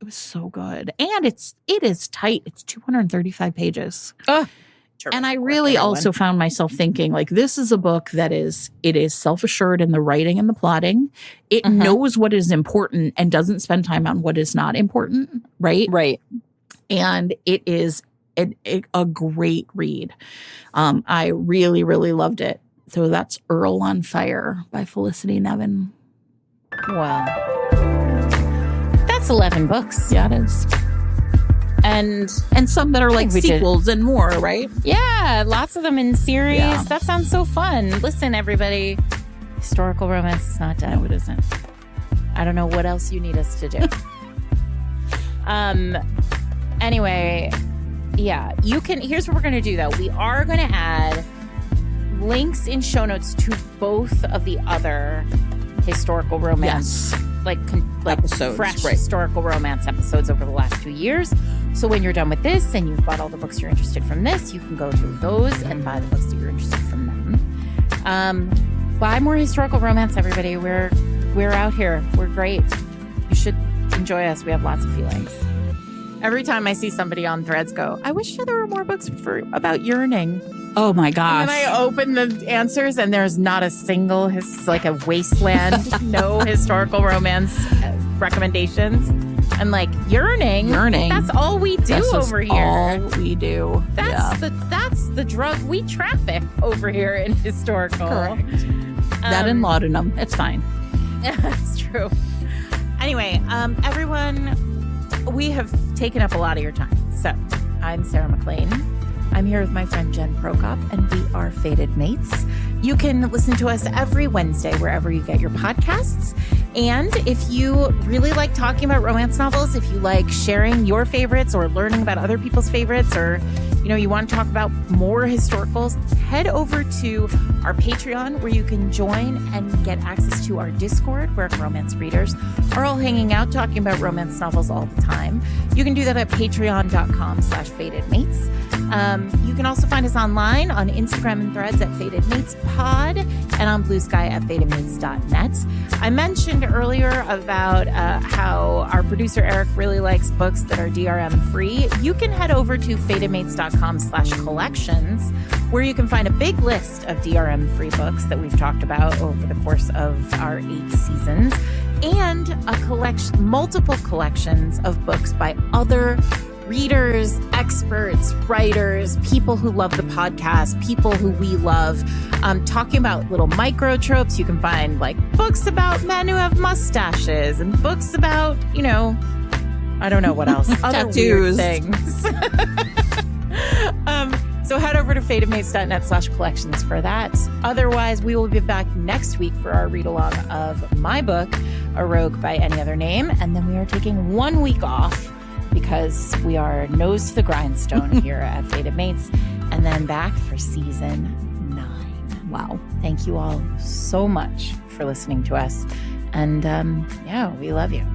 it was so good. And it is tight. It's 235 pages. And I really also found myself thinking, like, this is a book that is self-assured in the writing and the plotting. It knows what is important and doesn't spend time on what is not important, right? Right. And it is a great read. I really, really loved it. So that's Earl on Fire by Felicity Nevin. Wow. That's 11 books. Yeah, it is. And some that are like sequels and more, right? Yeah, lots of them in series. Yeah. That sounds so fun. Listen, everybody, historical romance is not done. No, it isn't. I don't know what else you need us to do. Anyway, yeah, you can. Here's what we're going to do, though. We are going to add links in show notes to both of the other historical romance, like episodes, fresh historical romance episodes over the last 2 years. So when you're done with this and you've bought all the books you're interested from this, you can go through those and buy the books that you're interested from them. Buy more historical romance, everybody. We're out here. We're great. You should enjoy us. We have lots of feelings. Every time I see somebody on Threads go, I wish there were more books about yearning. Oh my gosh. And then I open the answers and there's not a single, like a wasteland, no historical romance recommendations. And like yearning. That's all we do over here. All we do. That's the drug we traffic over here in historical. Correct. That and laudanum. It's fine. That's true. Anyway, everyone, we have taken up a lot of your time. So I'm Sarah McLean. I'm here with my friend Jen Prokop, and we are Fated Mates. You can listen to us every Wednesday wherever you get your podcasts. And if you really like talking about romance novels, if you like sharing your favorites or learning about other people's favorites, or you want to talk about more historicals, head over to our Patreon, where you can join and get access to our Discord, where romance readers are all hanging out talking about romance novels all the time. You can do that at patreon.com/fatedmates. You can also find us online on Instagram and Threads at Fated Mates Pod, and on Blue Sky at fatedmates.net. I mentioned earlier about how our producer Eric really likes books that are DRM free. You can head over to fatedmates.com/collections, where you can find a big list of DRM free books that we've talked about over the course of our 8 seasons, and multiple collections of books by other readers, experts, writers, people who love the podcast, people who we love, talking about little micro tropes. You can find like books about men who have mustaches and books about, I don't know what else. Other tattoos. Weird things. So head over to fatedmates.net/collections for that. Otherwise, we will be back next week for our read along of my book, A Rogue by Any Other Name. And then we are taking 1 week off, because we are nose to the grindstone here at Fated Mates, and then back for season 9. Wow. Thank you all so much for listening to us. And we love you.